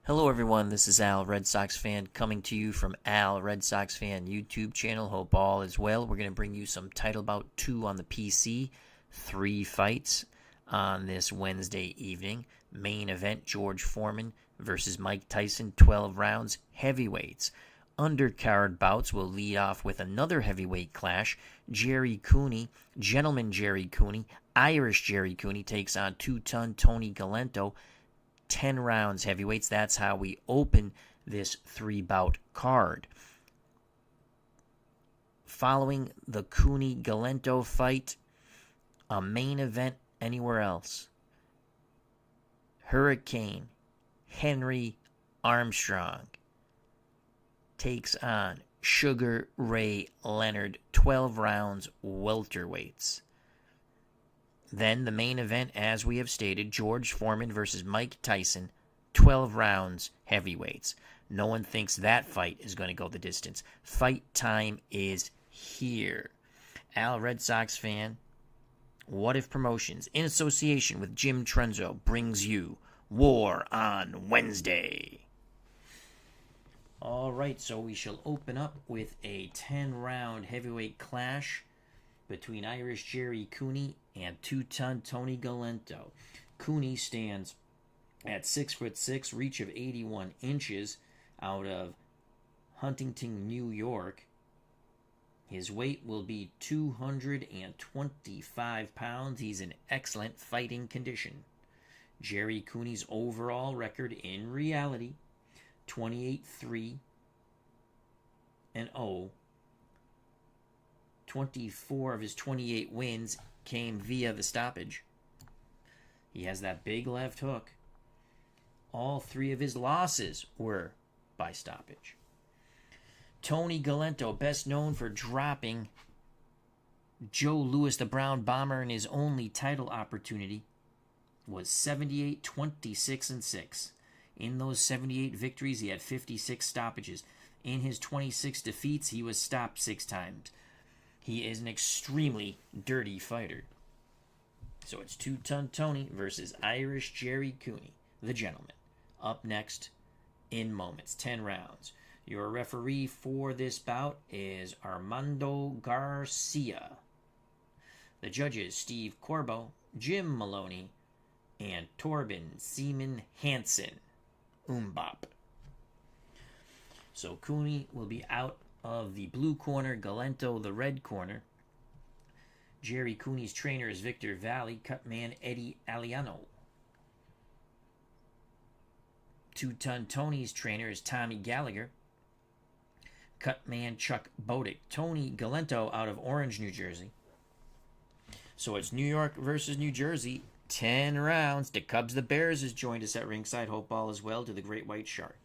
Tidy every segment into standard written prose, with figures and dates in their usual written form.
Hello everyone, this is Al, Red Sox fan, coming to you from Al, Red Sox fan YouTube channel. Hope all is well. We're going to bring you some Title Bout 2 on the PC. 3 fights on this Wednesday evening. Main event, George Foreman versus Mike Tyson, 12 rounds, heavyweights. Undercard bouts will lead off with another heavyweight clash. Gerry Cooney, Gentleman Gerry Cooney, Irish Gerry Cooney takes on 2-ton Tony Galento. 10 rounds heavyweights. That's how we open this 3-bout card. Following the Cooney-Galento fight, a main event anywhere else. Hurricane Henry Armstrong takes on Sugar Ray Leonard, 12 rounds welterweights. Then the main event, as we have stated, George Foreman versus Mike Tyson, 12 rounds heavyweights. No one thinks that fight is going to go the distance. Fight time is here. Al, Red Sox fan, What If Promotions, in association with Jim Trunzo, brings you War on Wednesday. All right, so we shall open up with a 10-round heavyweight clash between Irish Gerry Cooney and 2-ton Tony Galento. Cooney stands at 6'6", reach of 81 inches, out of Huntington, New York. His weight will be 225 pounds. He's in excellent fighting condition. Gerry Cooney's overall record in reality, 28-3-0. 24 of his 28 wins came via the stoppage. He has that big left hook. All 3 of his losses were by stoppage. Tony Galento, best known for dropping Joe Louis the Brown Bomber in his only title opportunity, was 78-26-6. In those 78 victories, he had 56 stoppages. In his 26 defeats, he was stopped 6 times. He is an extremely dirty fighter. So it's 2-ton Tony versus Irish Gerry Cooney, the gentleman. Up next in moments, 10 rounds. Your referee for this bout is Armando Garcia. The judges, Steve Corbo, Jim Maloney, and Torben Seaman Hansen. Umbop. So Cooney will be out of the blue corner, Galento the red corner. Gerry Cooney's trainer is Victor Valley, cutman Eddie Aliano. 2-ton Tony's trainer is Tommy Gallagher, cutman Chuck Bodick. Tony Galento out of Orange, New Jersey. So it's New York versus New Jersey, 10 rounds. The Cubs, the Bears has joined us at ringside. Hope all is well to the Great White Shark.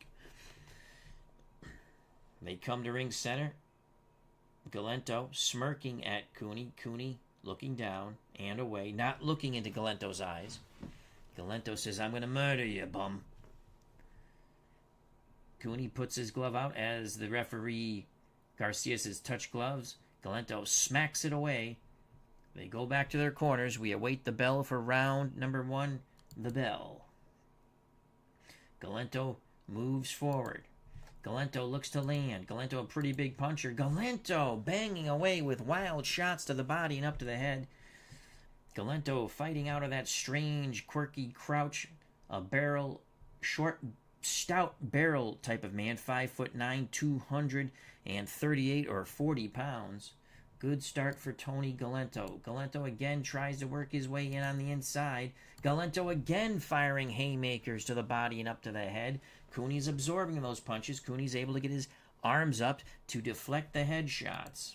They come to ring center. Galento smirking at Cooney. Cooney looking down and away, not looking into Galento's eyes. Galento says, "I'm going to murder you, bum." Cooney puts his glove out as the referee Garcia says, "Touch gloves." Galento smacks it away. They go back to their corners. We await the bell for round number 1, the bell. Galento moves forward. Galento looks to land. Galento, a pretty big puncher. Galento banging away with wild shots to the body and up to the head. Galento fighting out of that strange, quirky crouch. A barrel, short, stout barrel type of man. 5'9", 238 or 40 pounds. Good start for Tony Galento. Galento again tries to work his way in on the inside. Galento again firing haymakers to the body and up to the head. Cooney's absorbing those punches. Cooney's able to get his arms up to deflect the headshots.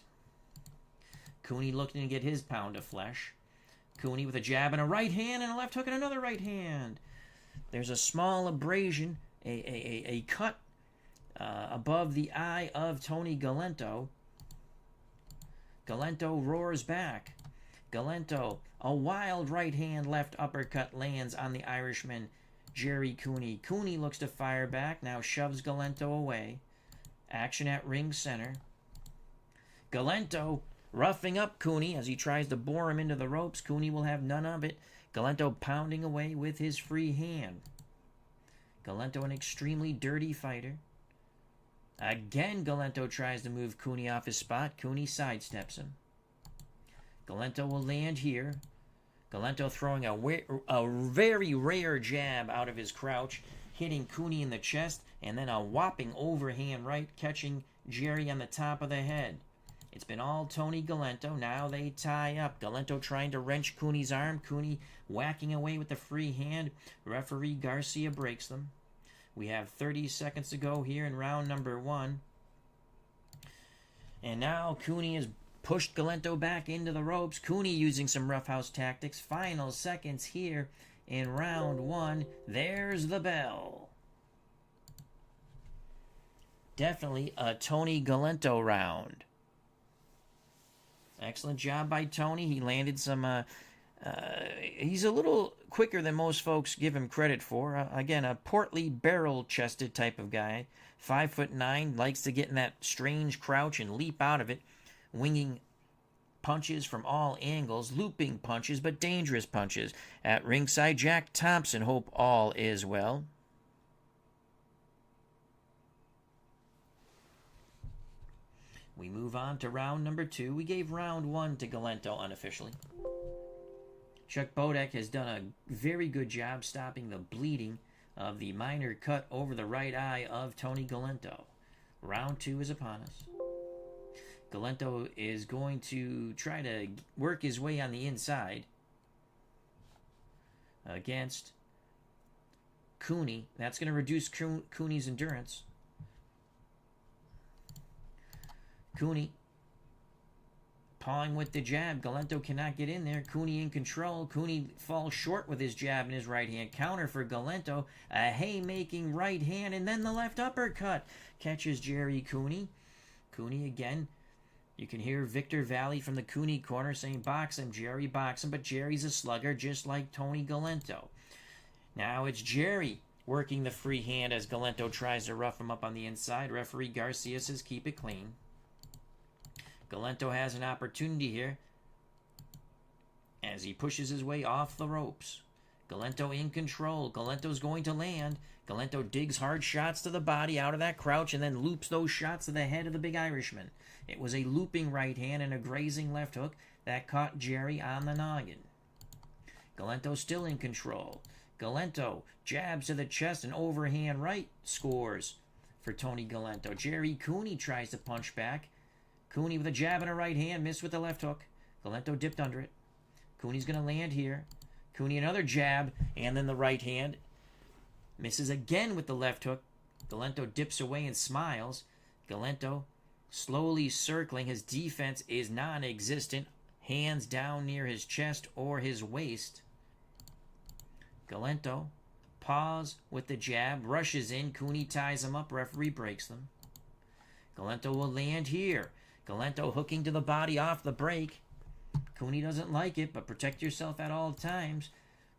Cooney looking to get his pound of flesh. Cooney with a jab and a right hand and a left hook and another right hand. There's a small abrasion, a cut above the eye of Tony Galento. Galento roars back. Galento, a wild right hand left uppercut lands on the Irishman, Gerry Cooney. Cooney looks to fire back, now shoves Galento away. Action at ring center. Galento roughing up Cooney as he tries to bore him into the ropes. Cooney will have none of it. Galento pounding away with his free hand. Galento, an extremely dirty fighter. Again, Galento tries to move Cooney off his spot. Cooney sidesteps him. Galento will land here. Galento throwing a very rare jab out of his crouch, hitting Cooney in the chest, and then a whopping overhand right, catching Gerry on the top of the head. It's been all Tony Galento. Now they tie up. Galento trying to wrench Cooney's arm. Cooney whacking away with the free hand. Referee Garcia breaks them. We have 30 seconds to go here in round number 1. And now Cooney has pushed Galento back into the ropes. Cooney using some roughhouse tactics. Final seconds here in round 1. There's the bell. Definitely a Tony Galento round. Excellent job by Tony. He landed some... he's a little quicker than most folks give him credit for. Again, a portly, barrel-chested type of guy. 5'9", likes to get in that strange crouch and leap out of it, winging punches from all angles, looping punches, but dangerous punches. At ringside, Jack Thompson, hope all is well. We move on to round number 2. We gave round 1 to Galento unofficially. Chuck Bodak has done a very good job stopping the bleeding of the minor cut over the right eye of Tony Galento. Round 2 is upon us. Galento is going to try to work his way on the inside against Cooney. That's going to reduce Cooney's endurance. Cooney pawing with the jab. Galento cannot get in there. Cooney in control. Cooney falls short with his jab in his right hand. Counter for Galento. A haymaking right hand, and then the left uppercut. Catches Gerry Cooney. Cooney again. You can hear Victor Valley from the Cooney corner saying, box him, Gerry, box him. But Gerry's a slugger, just like Tony Galento. Now it's Gerry working the free hand as Galento tries to rough him up on the inside. Referee Garcia says, keep it clean. Galento has an opportunity here as he pushes his way off the ropes. Galento in control. Galento's going to land. Galento digs hard shots to the body out of that crouch and then loops those shots to the head of the big Irishman. It was a looping right hand and a grazing left hook that caught Gerry on the noggin. Galento still in control. Galento jabs to the chest and overhand right scores for Tony Galento. Gerry Cooney tries to punch back. Cooney with a jab and a right hand, missed with the left hook. Galento dipped under it. Cooney's going to land here. Cooney another jab, and then the right hand. Misses again with the left hook. Galento dips away and smiles. Galento slowly circling. His defense is non-existent. Hands down near his chest or his waist. Galento pause with the jab. Rushes in. Cooney ties him up. Referee breaks them. Galento will land here. Galento hooking to the body off the break. Cooney doesn't like it, but protect yourself at all times.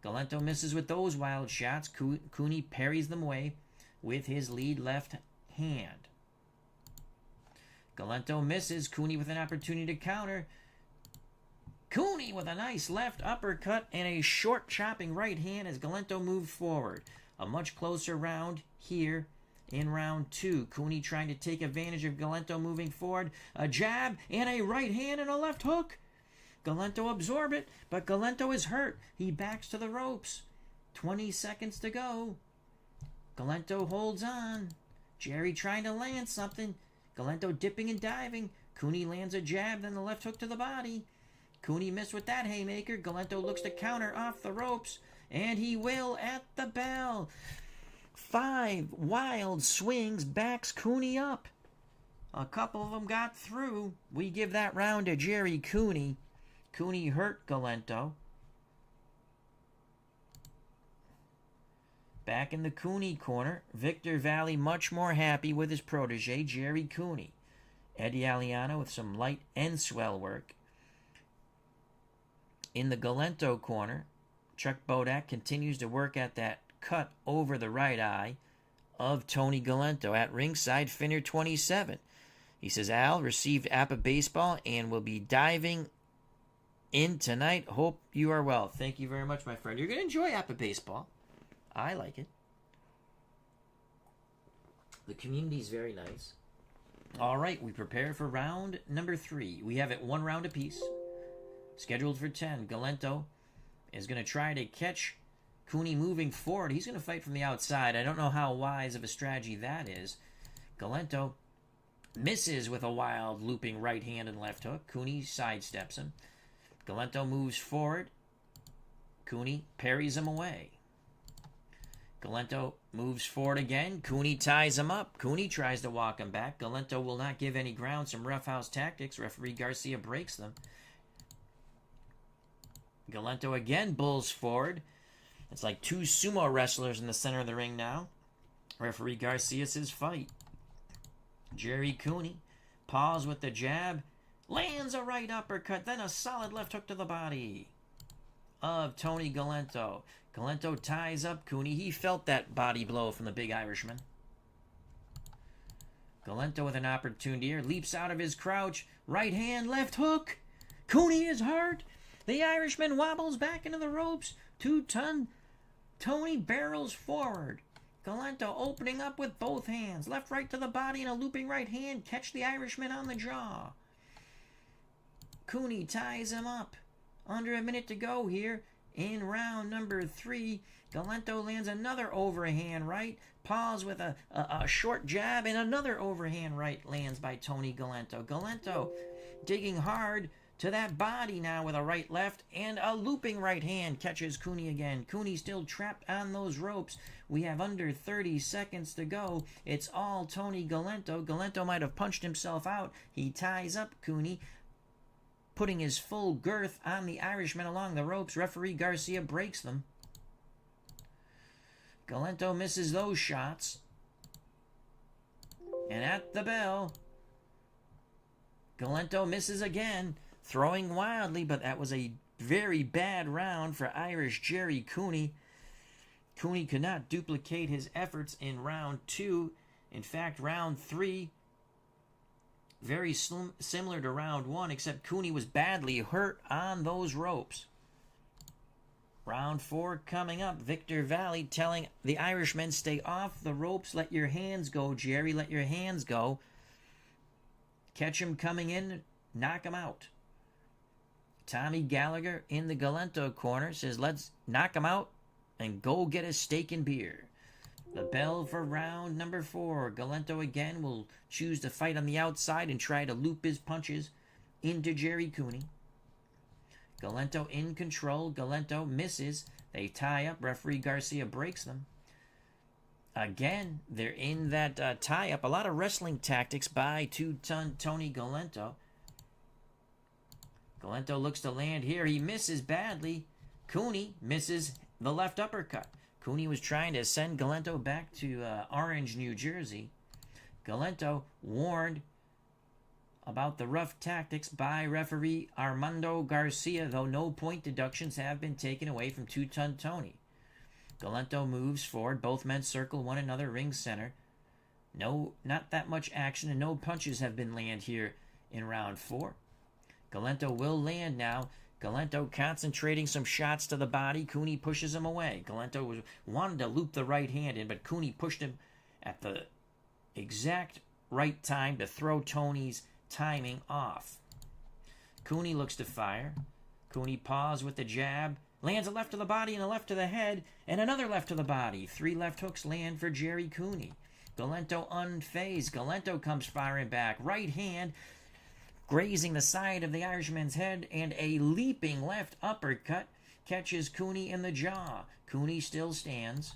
Galento misses with those wild shots. Cooney parries them away with his lead left hand. Galento misses. Cooney with an opportunity to counter. Cooney with a nice left uppercut and a short chopping right hand as Galento moved forward. A much closer round here. In round 2, Cooney trying to take advantage of Galento moving forward. A jab and a right hand and a left hook. Galento absorbed it, but Galento is hurt. He backs to the ropes. 20 seconds to go. Galento holds on. Gerry trying to land something. Galento dipping and diving. Cooney lands a jab, then the left hook to the body. Cooney missed with that haymaker. Galento looks to counter off the ropes, and he will at the bell. 5 wild swings backs Cooney up. A couple of them got through. We give that round to Gerry Cooney. Cooney hurt Galento. Back in the Cooney corner, Victor Valley much more happy with his protege, Gerry Cooney. Eddie Aliano with some light and swell work. In the Galento corner, Chuck Bodak continues to work at that cut over the right eye of Tony Galento. At ringside, Finner 27. He says, Al received APA baseball and will be diving in tonight. Hope you are well. Thank you very much, my friend. You're going to enjoy APA baseball. I like it. The community's very nice. All right, we prepare for round number 3. We have it 1 round apiece. Scheduled for 10. Galento is going to try to catch Cooney moving forward. He's going to fight from the outside. I don't know how wise of a strategy that is. Galento misses with a wild looping right hand and left hook. Cooney sidesteps him. Galento moves forward. Cooney parries him away. Galento moves forward again. Cooney ties him up. Cooney tries to walk him back. Galento will not give any ground. Some roughhouse tactics. Referee Garcia breaks them. Galento again bulls forward. It's like 2 sumo wrestlers in the center of the ring now. Referee Garcia says fight. Gerry Cooney paws with the jab. Lands a right uppercut. Then a solid left hook to the body of Tony Galento. Galento ties up Cooney. He felt that body blow from the big Irishman. Galento with an opportunity here. Leaps out of his crouch. Right hand, left hook. Cooney is hurt. The Irishman wobbles back into the ropes. 2-ton Tony barrels forward. Galento opening up with both hands. Left right to the body and a looping right hand. Catch the Irishman on the jaw. Cooney ties him up. Under a minute to go here in round number 3. Galento lands another overhand right. Paws with a short jab, and another overhand right lands by Tony Galento. Galento digging hard to that body now with a right left, and a looping right hand catches Cooney again. Cooney still trapped on those ropes. We have under 30 seconds to go. It's all Tony Galento. Galento might have punched himself out. He ties up Cooney, putting his full girth on the Irishman along the ropes. Referee Garcia breaks them. Galento misses those shots. And at the bell, Galento misses again, throwing wildly, but that was a very bad round for Irish Gerry Cooney. Cooney could not duplicate his efforts in round 2. In fact, round 3, very similar to round 1, except Cooney was badly hurt on those ropes. Round 4 coming up. Victor Valley telling the Irishman, stay off the ropes. Let your hands go, Gerry. Let your hands go. Catch him coming in. Knock him out. Tommy Gallagher in the Galento corner says, let's knock him out and go get a steak and beer. The bell for round number 4. Galento again will choose to fight on the outside and try to loop his punches into Gerry Cooney. Galento in control. Galento misses. They tie up. Referee Garcia breaks them. Again, they're in that tie-up. A lot of wrestling tactics by 2-ton Tony Galento. Galento looks to land here. He misses badly. Cooney misses the left uppercut. Cooney was trying to send Galento back to Orange, New Jersey. Galento warned about the rough tactics by referee Armando Garcia, though no point deductions have been taken away from 2-ton Tony. Galento moves forward. Both men circle one another ring center. No, not that much action, and no punches have been landed here in round 4. Galento will land now. Galento concentrating some shots to the body. Cooney pushes him away. Galento wanted to loop the right hand in, but Cooney pushed him at the exact right time to throw Tony's timing off. Cooney looks to fire. Cooney paws with the jab. Lands a left to the body and a left to the head, and another left to the body. 3 left hooks land for Gerry Cooney. Galento unfazed. Galento comes firing back. Right hand grazing the side of the Irishman's head, and a leaping left uppercut catches Cooney in the jaw. Cooney still stands.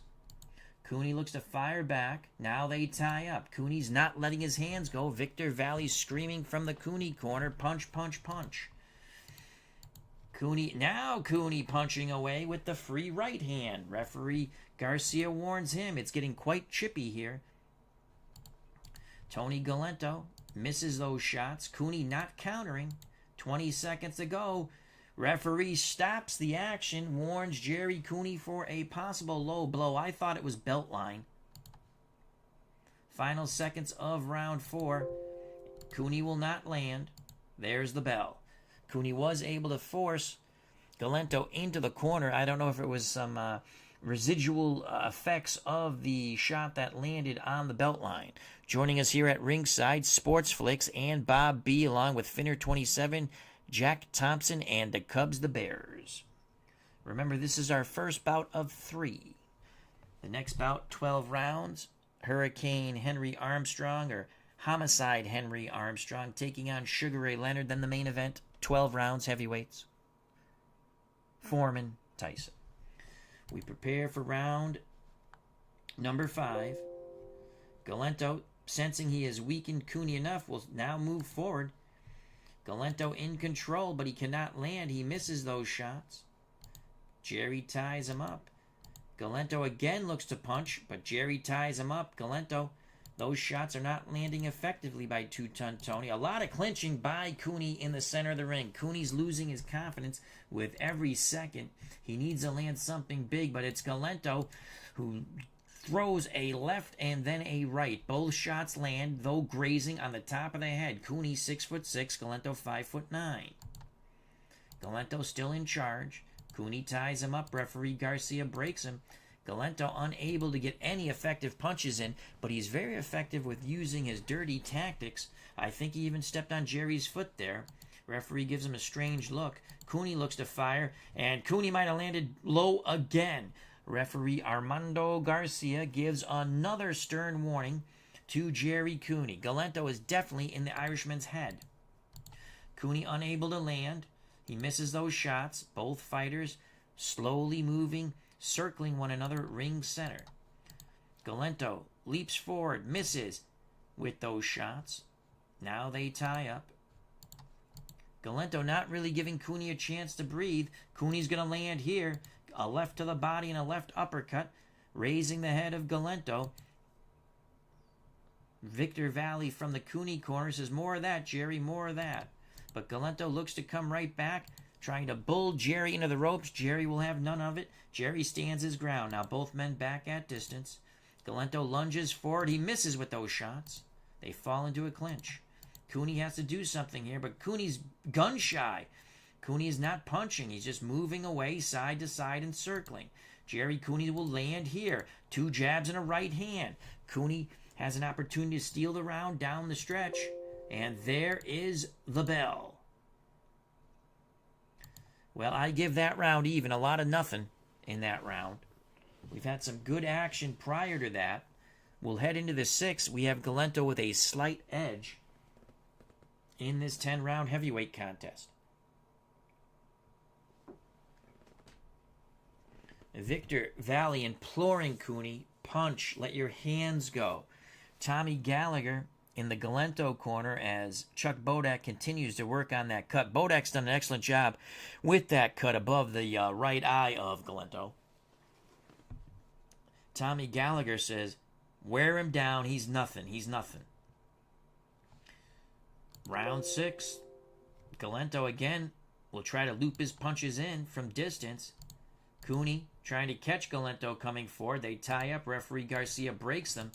Cooney looks to fire back. Now they tie up. Cooney's not letting his hands go. Victor Valley screaming from the Cooney corner. Punch, punch, punch. Cooney punching away with the free right hand. Referee Garcia warns him. It's getting quite chippy here. Tony Galento misses those shots. Cooney not countering. 20 seconds to go. Referee stops the action, warns Gerry Cooney for a possible low blow. I thought it was belt line. Final seconds of round 4. Cooney will not land. There's the bell. Cooney was able to force Galento into the corner. I don't know if it was some residual effects of the shot that landed on the belt line. Joining us here at ringside, Sports Flicks and Bob B, along with Finner 27, Jack Thompson, and the Cubs the Bears. Remember, this is our first bout of 3. The next bout, 12 rounds. Hurricane Henry Armstrong, or Homicide Henry Armstrong, taking on Sugar Ray Leonard. Then the main event, 12 rounds, heavyweights. Foreman, Tyson. We prepare for round number 5. Galento, sensing he has weakened Cooney enough, will now move forward. Galento in control, but he cannot land. He misses those shots. Gerry ties him up. Galento again looks to punch, but Gerry ties him up. Galento, those shots are not landing effectively by Two-Ton Tony. A lot of clinching by Cooney in the center of the ring. Cooney's losing his confidence with every second. He needs to land something big, but it's Galento who throws a left and then a right. Both shots land, though grazing on the top of the head. Cooney 6'6", Galento 5'9". Galento still in charge. Cooney ties him up. Referee Garcia breaks him. Galento unable to get any effective punches in, but he's very effective with using his dirty tactics. I think he even stepped on Gerry's foot there. Referee gives him a strange look. Cooney looks to fire, and Cooney might have landed low again. Referee Armando Garcia gives another stern warning to Gerry Cooney. Galento is definitely in the Irishman's head. Cooney unable to land. He misses those shots. Both fighters slowly moving, circling one another at ring center. Galento leaps forward, misses with those shots. Now they tie up. Galento not really giving Cooney a chance to breathe. Cooney's going to land here. A left to the body and a left uppercut, raising the head of Galento. Victor Valley from the Cooney corner says, more of that, Gerry, more of that. But Galento looks to come right back, trying to bull Gerry into the ropes. Gerry will have none of it. Gerry stands his ground. Now both men back at distance. Galento lunges forward. He misses with those shots. They fall into a clinch. Cooney has to do something here, but Cooney's gun shy. Cooney is not punching. He's just moving away side to side and circling. Gerry Cooney will land here. 2 jabs and a right hand. Cooney has an opportunity to steal the round down the stretch. And there is the bell. Well, I give that round even. A lot of nothing in that round. We've had some good action prior to that. We'll head into the 6th. We have Galento with a slight edge in this 10-round heavyweight contest. Victor Valley imploring Cooney, punch, let your hands go. Tommy Gallagher in the Galento corner as Chuck Bodak continues to work on that cut. Bodak's done an excellent job with that cut above the right eye of Galento. Tommy Gallagher says, wear him down, he's nothing, he's nothing. Round 6, Galento again will try to loop his punches in from distance. Cooney trying to catch Galento coming forward. They tie up. Referee Garcia breaks them.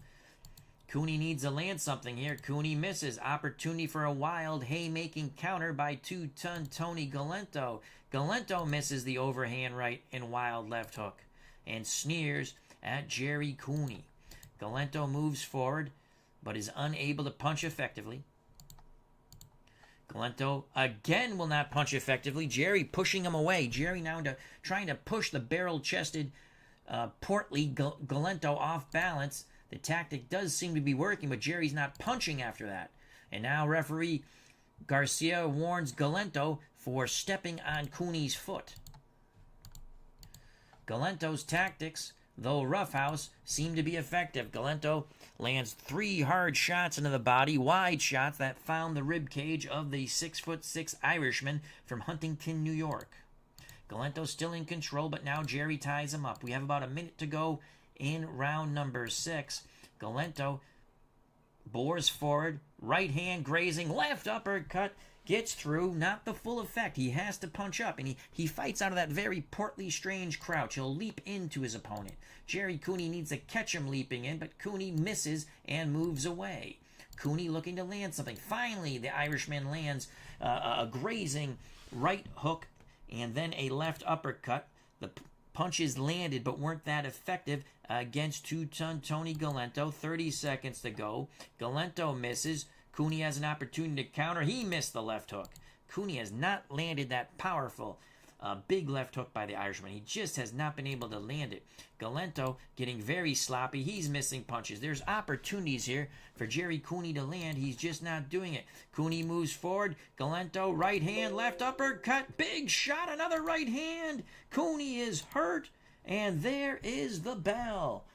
Cooney needs to land something here. Cooney misses. Opportunity for a wild haymaking counter by Two-Ton Tony Galento. Galento misses the overhand right and wild left hook and sneers at Gerry Cooney. Galento moves forward but is unable to punch effectively. Galento again will not punch effectively. Gerry pushing him away. Gerry now trying to push the barrel-chested, portly Galento off balance. The tactic does seem to be working, but Gerry's not punching after that. And now referee Garcia warns Galento for stepping on Cooney's foot. Galento's tactics, though roughhouse, seem to be effective. Galento lands 3 hard shots into the body, wide shots that found the rib cage of the 6'6" Irishman from Huntington, New York. Galento still in control, but now Gerry ties him up. We have about a minute to go in round number 6. Galento bores forward, right hand grazing, left uppercut, gets through, not the full effect. He has to punch up, and he fights out of that very portly, strange crouch. He'll leap into his opponent. Gerry Cooney needs to catch him leaping in, but Cooney misses and moves away. Cooney looking to land something. Finally, the Irishman lands a grazing right hook and then a left uppercut. The punches landed but weren't that effective against 2-ton Tony Galento. 30 seconds to go. Galento misses. Cooney has an opportunity to counter. He missed the left hook. Cooney has not landed that powerful big left hook by the Irishman. He just has not been able to land it. Galento getting very sloppy. He's missing punches. There's opportunities here for Gerry Cooney to land. He's just not doing it. Cooney moves forward. Galento, right hand, left uppercut. Big shot, another right hand. Cooney is hurt. And there is the bell.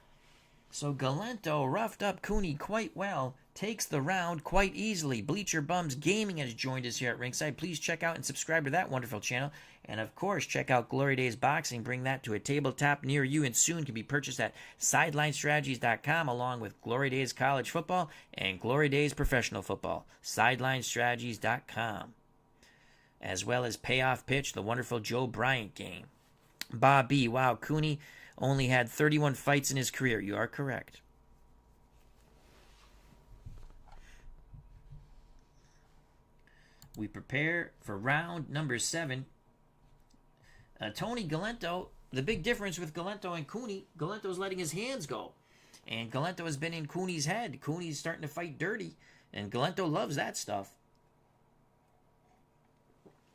So Galento roughed up Cooney quite well. Takes the round quite easily. Bleacher Bums Gaming has joined us here at ringside. Please check out and subscribe to that wonderful channel. And of course, check out Glory Days Boxing. Bring that to a tabletop near you and soon can be purchased at SidelineStrategies.com along with Glory Days College Football and Glory Days Professional Football. SidelineStrategies.com. As well as Payoff Pitch, the wonderful Joe Bryant game. Bob B. Wow, Cooney only had 31 fights in his career. You are correct. We prepare for round number 7. Tony Galento, the big difference with Galento and Cooney, Galento's letting his hands go. And Galento has been in Cooney's head. Cooney's starting to fight dirty. And Galento loves that stuff.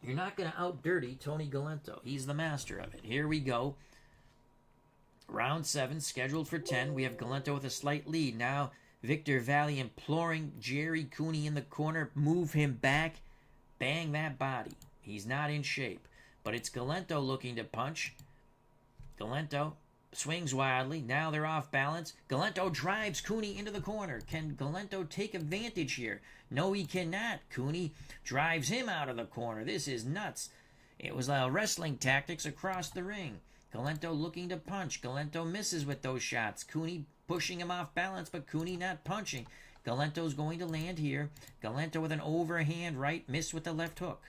You're not going to out-dirty Tony Galento. He's the master of it. Here we go. Round 7, scheduled for 10. We have Galento with a slight lead. Now, Victor Valley imploring Gerry Cooney in the corner. Move him back. Bang that body. He's not in shape. But it's Galento looking to punch. Galento swings wildly. Now they're off balance. Galento drives Cooney into the corner. Can Galento take advantage here? No, he cannot. Cooney drives him out of the corner. This is nuts. It was wrestling tactics across the ring. Galento looking to punch. Galento misses with those shots. Cooney pushing him off balance, but Cooney not punching. Galento's going to land here. Galento with an overhand right, missed with the left hook.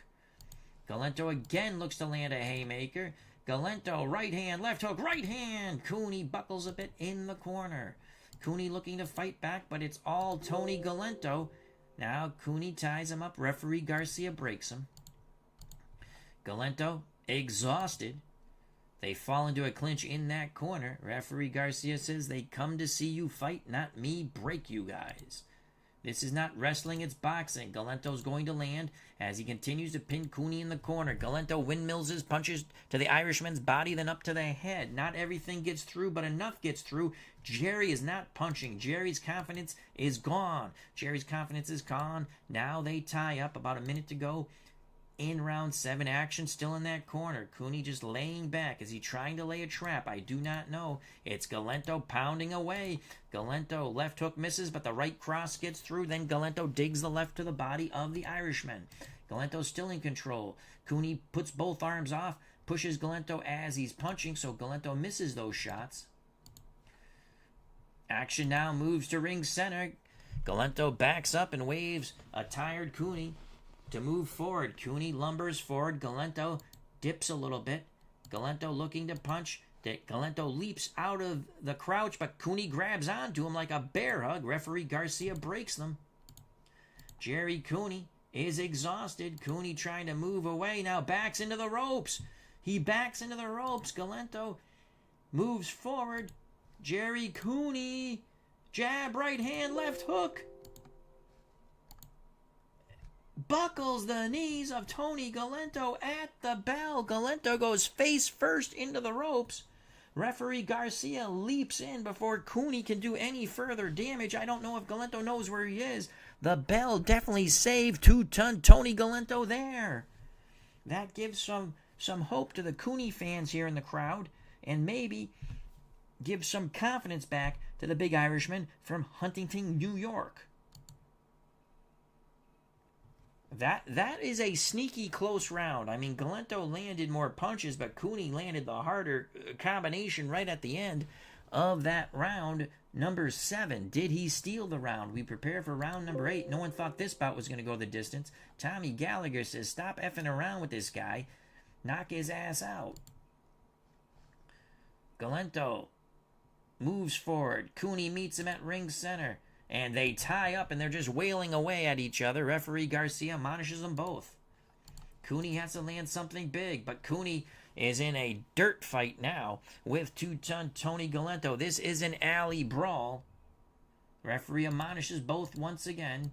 Galento again looks to land a haymaker. Galento, right hand, left hook, right hand. Cooney buckles a bit in the corner. Cooney looking to fight back, but it's all Tony Galento. Now Cooney ties him up. Referee Garcia breaks him. Galento, exhausted. They fall into a clinch in that corner. Referee Garcia says they come to see you fight, not me break you guys. This is not wrestling, it's boxing. Galento's going to land as he continues to pin Cooney in the corner. Galento windmills his punches to the Irishman's body, then up to the head. Not everything gets through, but enough gets through. Gerry is not punching. Gerry's confidence is gone. Gerry's confidence is gone. Now they tie up. About a minute to go. In round 7, action still in that corner. Cooney just laying back. Is he trying to lay a trap? I do not know. It's Galento pounding away. Galento left hook misses, but the right cross gets through. Then Galento digs the left to the body of the Irishman. Galento's still in control. Cooney puts both arms off, pushes Galento as he's punching, so Galento misses those shots. Action now moves to ring center. Galento backs up and waves a tired Cooney to move forward. Cooney lumbers forward. Galento dips a little bit. Galento looking to punch. Galento leaps out of the crouch, but Cooney grabs onto him like a bear hug. Referee Garcia breaks them. Gerry Cooney is exhausted. Cooney trying to move away. Now backs into the ropes. He backs into the ropes. Galento moves forward. Gerry Cooney. Jab, right hand, left hook. Buckles the knees of Tony Galento at the bell. Galento goes face first into the ropes. Referee Garcia leaps in before Cooney can do any further damage. I don't know if Galento knows where he is. The bell definitely saved 2-ton Tony Galento there. That gives some hope to the Cooney fans here in the crowd and maybe gives some confidence back to the big Irishman from Huntington, New York. That is a sneaky close round. I mean, Galento landed more punches, but Cooney landed the harder combination right at the end of that round. Number 7. Did he steal the round? We prepare for round number 8. No one thought this bout was going to go the distance. Tommy Gallagher says, stop effing around with this guy. Knock his ass out. Galento moves forward. Cooney meets him at ring center. And they tie up, and they're just wailing away at each other. Referee Garcia admonishes them both. Cooney has to land something big, but Cooney is in a dirt fight now with 2-ton Tony Galento. This is an alley brawl. Referee admonishes both once again.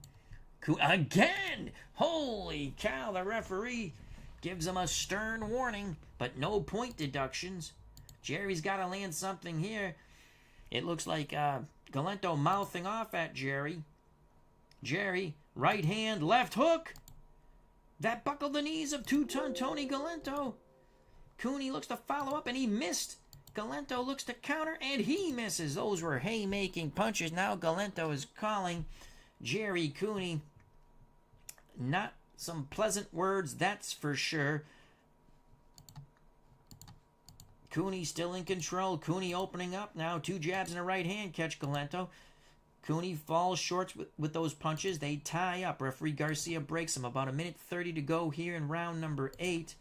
Again! Holy cow, the referee gives him a stern warning, but no point deductions. Gerry's got to land something here. It looks like Galento mouthing off at Gerry. Gerry, right hand, left hook. That buckled the knees of 2-ton Tony Galento. Cooney looks to follow up, and he missed. Galento looks to counter, and he misses. Those were haymaking punches. Now Galento is calling Gerry Cooney. Not some pleasant words, that's for sure. Cooney still in control. Cooney opening up now. 2 jabs and a right hand catch Galento. Cooney falls short with those punches. They tie up. Referee Garcia breaks him. About 1:30 to go here in round number 8.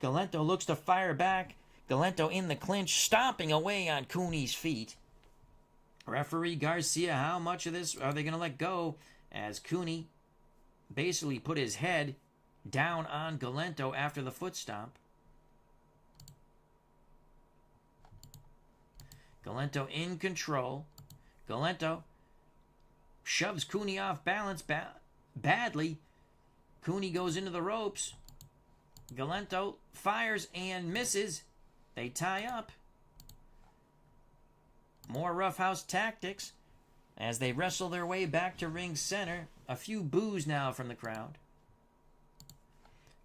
Galento looks to fire back. Galento in the clinch, stomping away on Cooney's feet. Referee Garcia, how much of this are they going to let go? As Cooney basically put his head down on Galento after the foot stomp. Galento in control. Galento shoves Cooney off balance badly. Cooney goes into the ropes. Galento fires and misses. They tie up. More roughhouse tactics as they wrestle their way back to ring center. A few boos now from the crowd.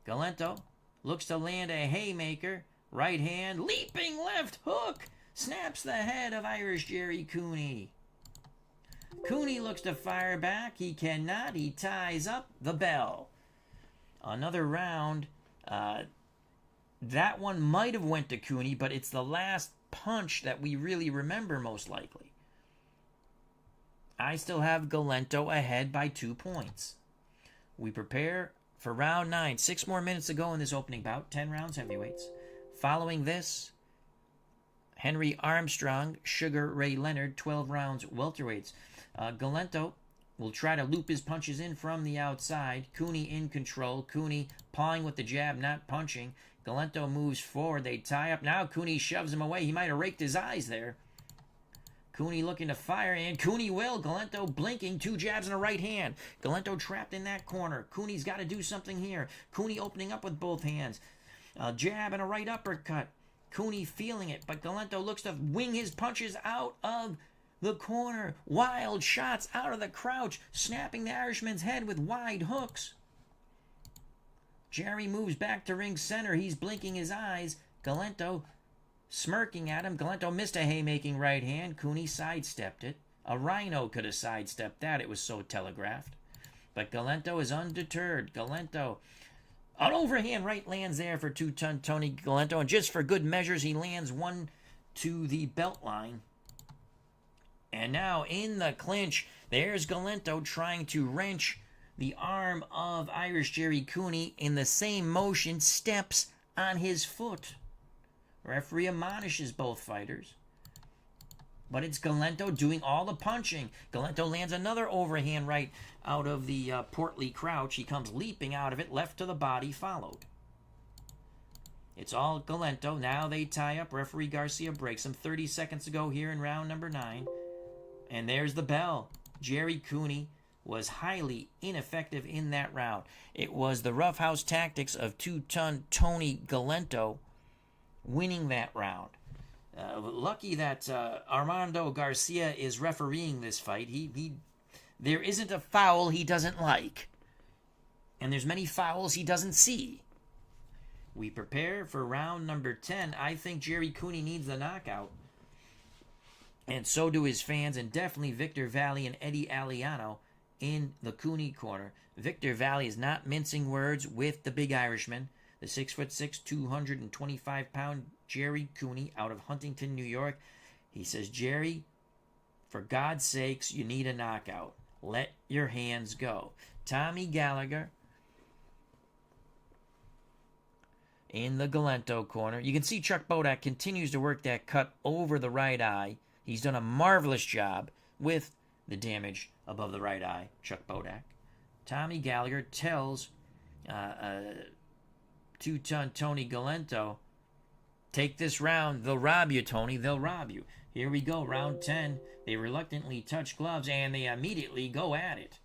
Galento looks to land a haymaker. Right hand, leaping left hook. Snaps the head of Irish Gerry Cooney. Cooney looks to fire back. He cannot. He ties up the bell. Another round. That one might have went to Cooney, but it's the last punch that we really remember most likely. I still have Galento ahead by 2 points. We prepare for round 9. 6 more minutes to go in this opening bout. 10 rounds heavyweights. Following this, Henry Armstrong, Sugar Ray Leonard, 12 rounds welterweights. Galento will try to loop his punches in from the outside. Cooney in control. Cooney pawing with the jab, not punching. Galento moves forward. They tie up. Now Cooney shoves him away. He might have raked his eyes there. Cooney looking to fire, and Cooney will. Galento blinking. 2 jabs and a right hand. Galento trapped in that corner. Cooney's got to do something here. Cooney opening up with both hands. A jab and a right uppercut. Cooney feeling it, but Galento looks to wing his punches out of the corner. Wild shots out of the crouch, snapping the Irishman's head with wide hooks. Gerry moves back to ring center. He's blinking his eyes. Galento smirking at him. Galento missed a haymaking right hand. Cooney sidestepped it. A rhino could have sidestepped that. It was so telegraphed. But Galento is undeterred. Galento, an overhand right lands there for 2-ton Tony Galento. And just for good measures, he lands one to the belt line. And now in the clinch, there's Galento trying to wrench the arm of Irish Gerry Cooney. In the same motion, steps on his foot. Referee admonishes both fighters. But it's Galento doing all the punching. Galento lands another overhand right out of the portly crouch. He comes leaping out of it, left to the body, followed. It's all Galento. Now they tie up. Referee Garcia breaks him. 30 seconds to go here in round number 9. And there's the bell. Gerry Cooney was highly ineffective in that round. It was the roughhouse tactics of 2-ton Tony Galento winning that round. Lucky that Armando Garcia is refereeing this fight. There isn't a foul he doesn't like. And there's many fouls he doesn't see. We prepare for round number 10. I think Gerry Cooney needs the knockout. And so do his fans, and definitely Victor Valley and Eddie Aliano in the Cooney corner. Victor Valley is not mincing words with the big Irishman. The 6'6", 225-pound Gerry Cooney out of Huntington, New York. He says, Gerry, for God's sakes, you need a knockout. Let your hands go. Tommy Gallagher in the Galento corner. You can see Chuck Bodak continues to work that cut over the right eye. He's done a marvelous job with the damage above the right eye, Chuck Bodak. Tommy Gallagher tells 2-ton Tony Galento, Take this round. They'll rob you, Tony. They'll rob you. Here we go, round 10. They reluctantly touch gloves, and they immediately go at it.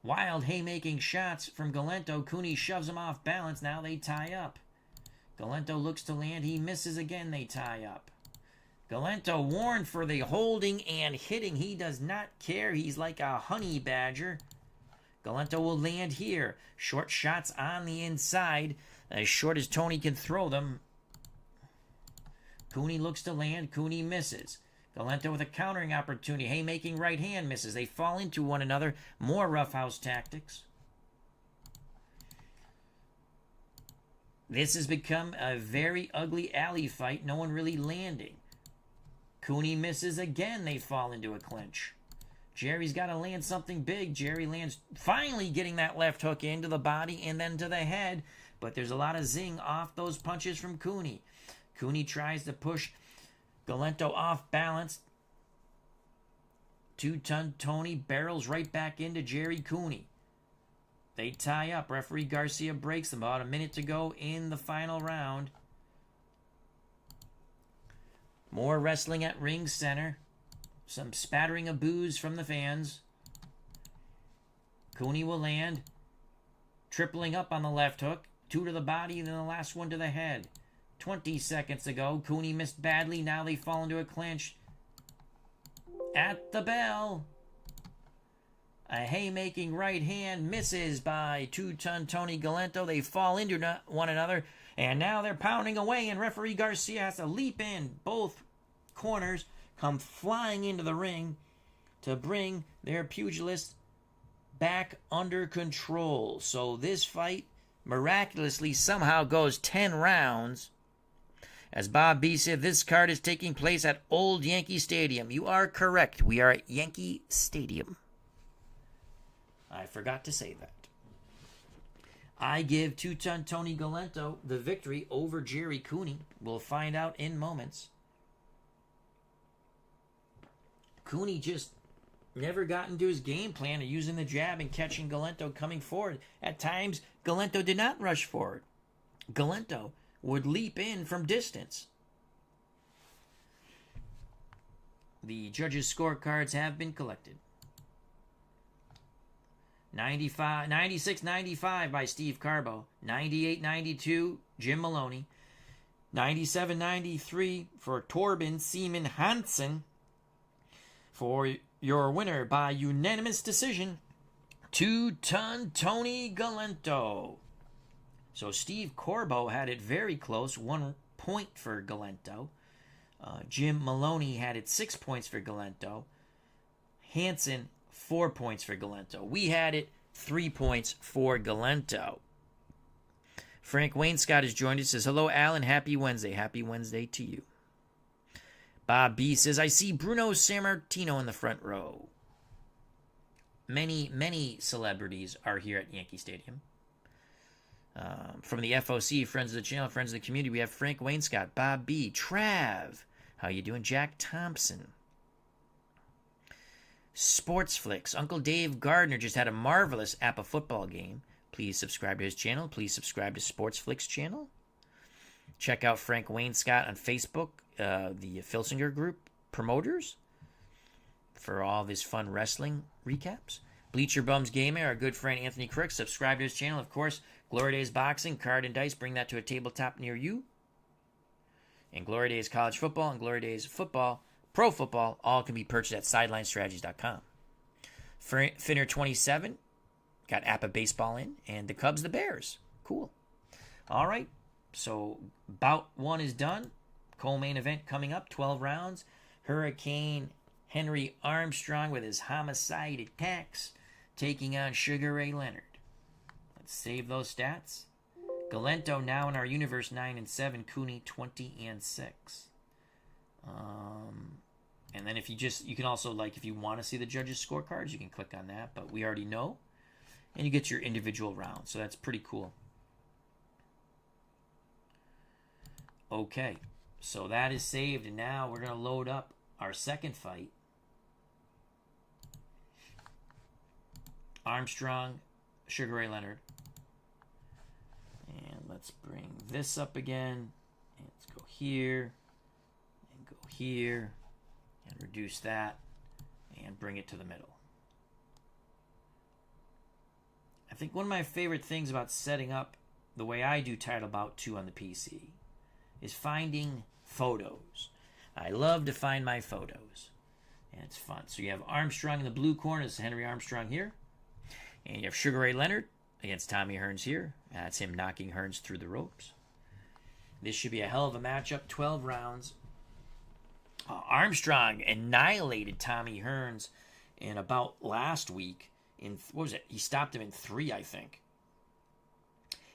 Wild haymaking shots from Galento. Cooney shoves him off balance. Now they tie up. Galento looks to land. He misses again. They tie up. Galento warned for the holding and hitting. He does not care. He's like a honey badger. Galento will land here. Short shots on the inside. As short as Tony can throw them. Cooney looks to land. Cooney misses. Galento with a countering opportunity. Haymaking right hand misses. They fall into one another. More roughhouse tactics. This has become a very ugly alley fight. No one really landing. Cooney misses again. They fall into a clinch. Gerry's got to land something big. Gerry lands, finally getting that left hook into the body and then to the head. But there's a lot of zing off those punches from Cooney. Cooney tries to push Galento off balance. 2-ton Tony barrels right back into Gerry Cooney. They tie up. Referee Garcia breaks them. About a minute to go in the final round. More wrestling at ring center. Some spattering of boos from the fans. Cooney will land. Tripling up on the left hook. 2 to the body and then the last one to the head. 20 seconds ago, Cooney missed badly. Now they fall into a clinch. At the bell. A haymaking right hand misses by 2-ton Tony Galento. They fall into one another. And now they're pounding away, and referee Garcia has to leap in. Both corners come flying into the ring to bring their pugilists back under control. So this fight miraculously somehow goes 10 rounds. As Bob B said, this card is taking place at Old Yankee Stadium. You are correct. We are at Yankee Stadium. I forgot to say that. I give 2-ton Tony Galento the victory over Gerry Cooney. We'll find out in moments. Cooney just never got into his game plan of using the jab and catching Galento coming forward. At times, Galento did not rush forward. Galento would leap in from distance. The judges' scorecards have been collected. 96-95 by Steve Carbo. 98-92, Jim Maloney. 97-93 for Torben Seaman Hansen. For your winner by unanimous decision, 2-ton Tony Galento. So Steve Corbo had it very close, 1 point for Galento. Jim Maloney had it 6 points for Galento. Hansen, 4 points for Galento. We had it 3 points for Galento. Frank Wainscott has joined us. Says, hello, Alan. Happy Wednesday. Happy Wednesday to you. Bob B says, I see Bruno Sammartino in the front row. Many celebrities are here at Yankee Stadium. From the FOC, Friends of the Channel, Friends of the Community, we have Frank Wainscott, Bob B, Trav. How you doing? Jack Thompson. Sports Flicks. Uncle Dave Gardner just had a marvelous APA football game. Please subscribe to his channel. Please subscribe to Sports Flicks channel. Check out Frank Wainscott on Facebook, the Filsinger Group promoters, for all of his fun wrestling recaps. Bleacher Bums Gaming, our good friend Anthony Crooks. Subscribe to his channel. Of course, Glory Days Boxing, Card and Dice. Bring that to a tabletop near you. And Glory Days College Football and Glory Days Football, Pro Football, all can be purchased at SidelineStrategies.com. Finner 27 got APA Baseball in, and the Cubs, the Bears. Cool. All right, so Bout 1 is done. Co-main event coming up, 12 rounds. Hurricane Henry Armstrong with his homicide attacks, taking on Sugar Ray Leonard. Let's save those stats. Galento now in our universe 9-7, Cooney 20-6. And then if you can also, like, if you want to see the judges' scorecards, you can click on that, but we already know. And you get your individual rounds, so that's pretty cool. Okay, so that is saved, and now we're going to load up our second fight. Armstrong, Sugar Ray Leonard. And let's bring this up again. Let's go here, and go here, and reduce that, and bring it to the middle. I think one of my favorite things about setting up the way I do Title Bout 2 on the PC is finding photos. I love to find my photos, and it's fun. So you have Armstrong in the blue corner. This is Henry Armstrong here. And you have Sugar Ray Leonard against Tommy Hearns here. That's him knocking Hearns through the ropes. This should be a hell of a matchup. 12 rounds. Armstrong annihilated Tommy Hearns in about last week. What was it? He stopped him in 3, I think.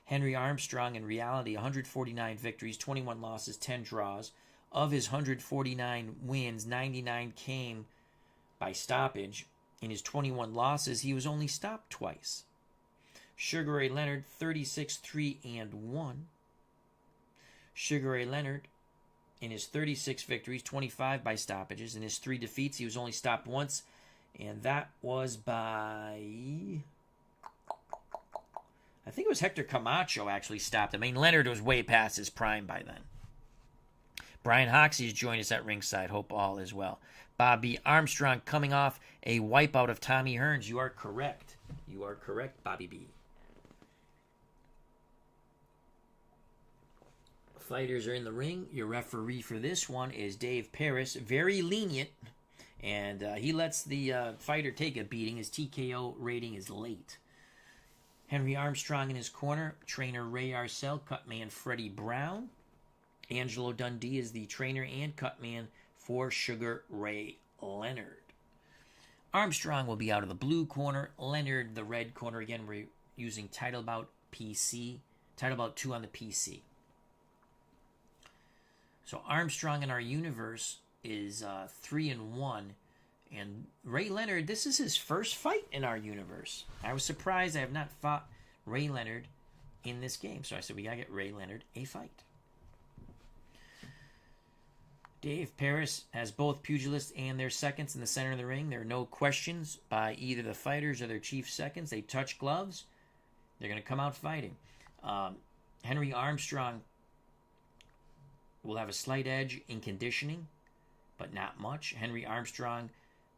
Henry Armstrong, in reality, 149 victories, 21 losses, 10 draws. Of his 149 wins, 99 came by stoppage. In his 21 losses, he was only stopped twice. Sugar Ray Leonard, 36-3-1. Sugar Ray Leonard, in his 36 victories, 25 by stoppages. In his 3 defeats, he was only stopped once, and that was by... I think it was Hector Camacho actually stopped him. I mean, Leonard was way past his prime by then. Brian Hoxie's joined us at ringside. Hope all is well. Bobby Armstrong coming off a wipeout of Tommy Hearns. You are correct. You are correct, Bobby B. Fighters are in the ring. Your referee for this one is Dave Paris. Very lenient. And he lets the fighter take a beating. His TKO rating is late. Henry Armstrong in his corner. Trainer Ray Arcel. Cutman Freddie Brown. Angelo Dundee is the trainer and cutman for Sugar Ray Leonard. Armstrong will be out of the blue corner. Leonard, the red corner. Again, we're using Title Bout PC. Title Bout 2 on the PC. So Armstrong in our universe is 3-1. And Ray Leonard, this is his first fight in our universe. I was surprised I have not fought Ray Leonard in this game. So I said, we got to get Ray Leonard a fight. Dave Paris has both pugilists and their seconds in the center of the ring. There are no questions by either the fighters or their chief seconds. They touch gloves. They're going to come out fighting. Henry Armstrong will have a slight edge in conditioning, but not much. Henry Armstrong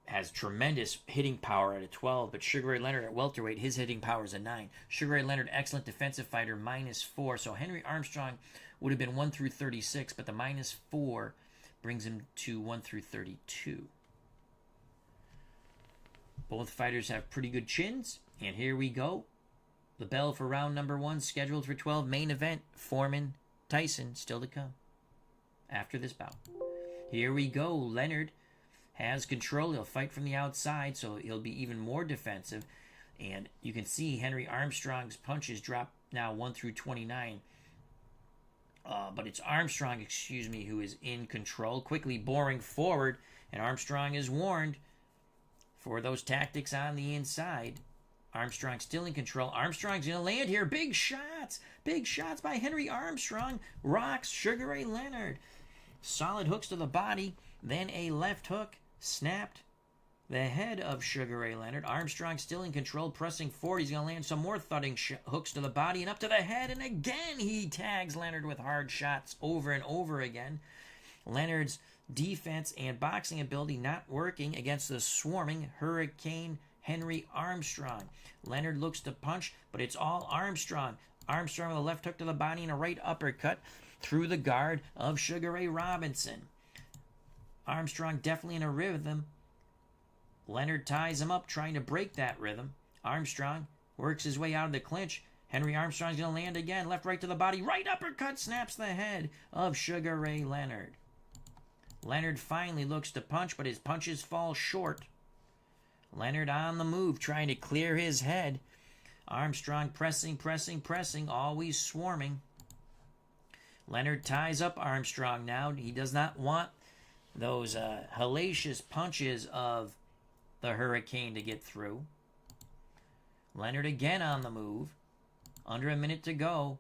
has tremendous hitting power at a 12, but Sugar Ray Leonard at welterweight, his hitting power is a 9. Sugar Ray Leonard, excellent defensive fighter, -4. So Henry Armstrong would have been 1 through 36, but the -4 brings him to 1 through 32. Both fighters have pretty good chins, and here we go. The bell for round number 1, scheduled for 12. Main event, Foreman, Tyson, still to come after this bout. Here we go. Leonard has control. He'll fight from the outside, so he'll be even more defensive. And you can see Henry Armstrong's punches drop now 1 through 29. But it's Armstrong, who is in control, quickly boring forward, and Armstrong is warned for those tactics on the inside. Armstrong still in control. Armstrong's going to land here. Big shots by Henry Armstrong. Rocks Sugar Ray Leonard. Solid hooks to the body, then a left hook snapped the head of Sugar Ray Leonard. Armstrong still in control, pressing forward. He's going to land some more thudding hooks to the body and up to the head. And again, he tags Leonard with hard shots over and over again. Leonard's defense and boxing ability not working against the swarming Hurricane Henry Armstrong. Leonard looks to punch, but it's all Armstrong. Armstrong with a left hook to the body and a right uppercut through the guard of Sugar Ray Robinson. Armstrong definitely in a rhythm. Leonard ties him up, trying to break that rhythm. Armstrong works his way out of the clinch. Henry Armstrong's going to land again. Left, right to the body. Right uppercut snaps the head of Sugar Ray Leonard. Leonard finally looks to punch, but his punches fall short. Leonard on the move, trying to clear his head. Armstrong pressing, always swarming. Leonard ties up Armstrong now. He does not want those hellacious punches of the Hurricane to get through. Leonard again on the move. Under a minute to go.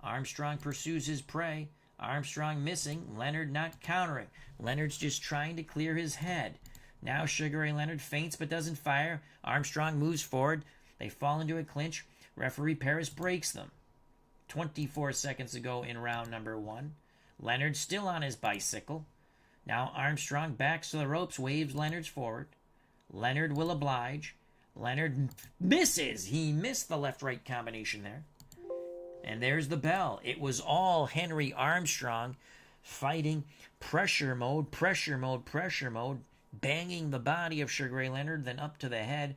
Armstrong pursues his prey. Armstrong missing. Leonard not countering. Leonard's just trying to clear his head. Now Sugar Ray Leonard feints but doesn't fire. Armstrong moves forward. They fall into a clinch. Referee Paris breaks them. 24 seconds to go in round number 1. Leonard still on his bicycle. Now Armstrong backs to the ropes, waves Leonard's forward. Leonard will oblige. Leonard misses. He missed the left-right combination there. And there's the bell. It was all Henry Armstrong fighting pressure mode, pressure mode, pressure mode, banging the body of Sugar Ray Leonard, then up to the head.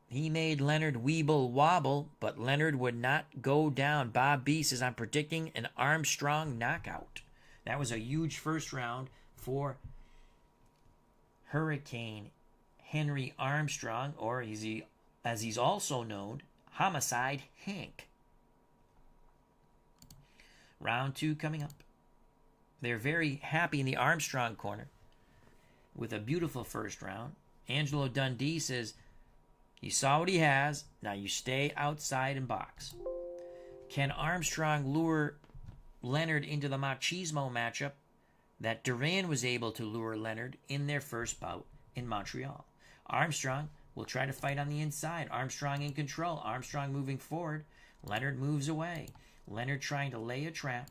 He made Leonard weeble wobble, but Leonard would not go down. Bob B says, I'm predicting an Armstrong knockout. That was a huge first round for Hurricane Henry Armstrong, or as he's also known, Homicide Hank. Round 2 coming up. They're very happy in the Armstrong corner with a beautiful first round. Angelo Dundee says, you saw what he has. Now you stay outside and box. Can Armstrong lure Leonard into the machismo matchup that Duran was able to lure Leonard in their first bout in Montreal? Armstrong will try to fight on the inside. Armstrong in control. Armstrong moving forward. Leonard moves away. Leonard trying to lay a trap.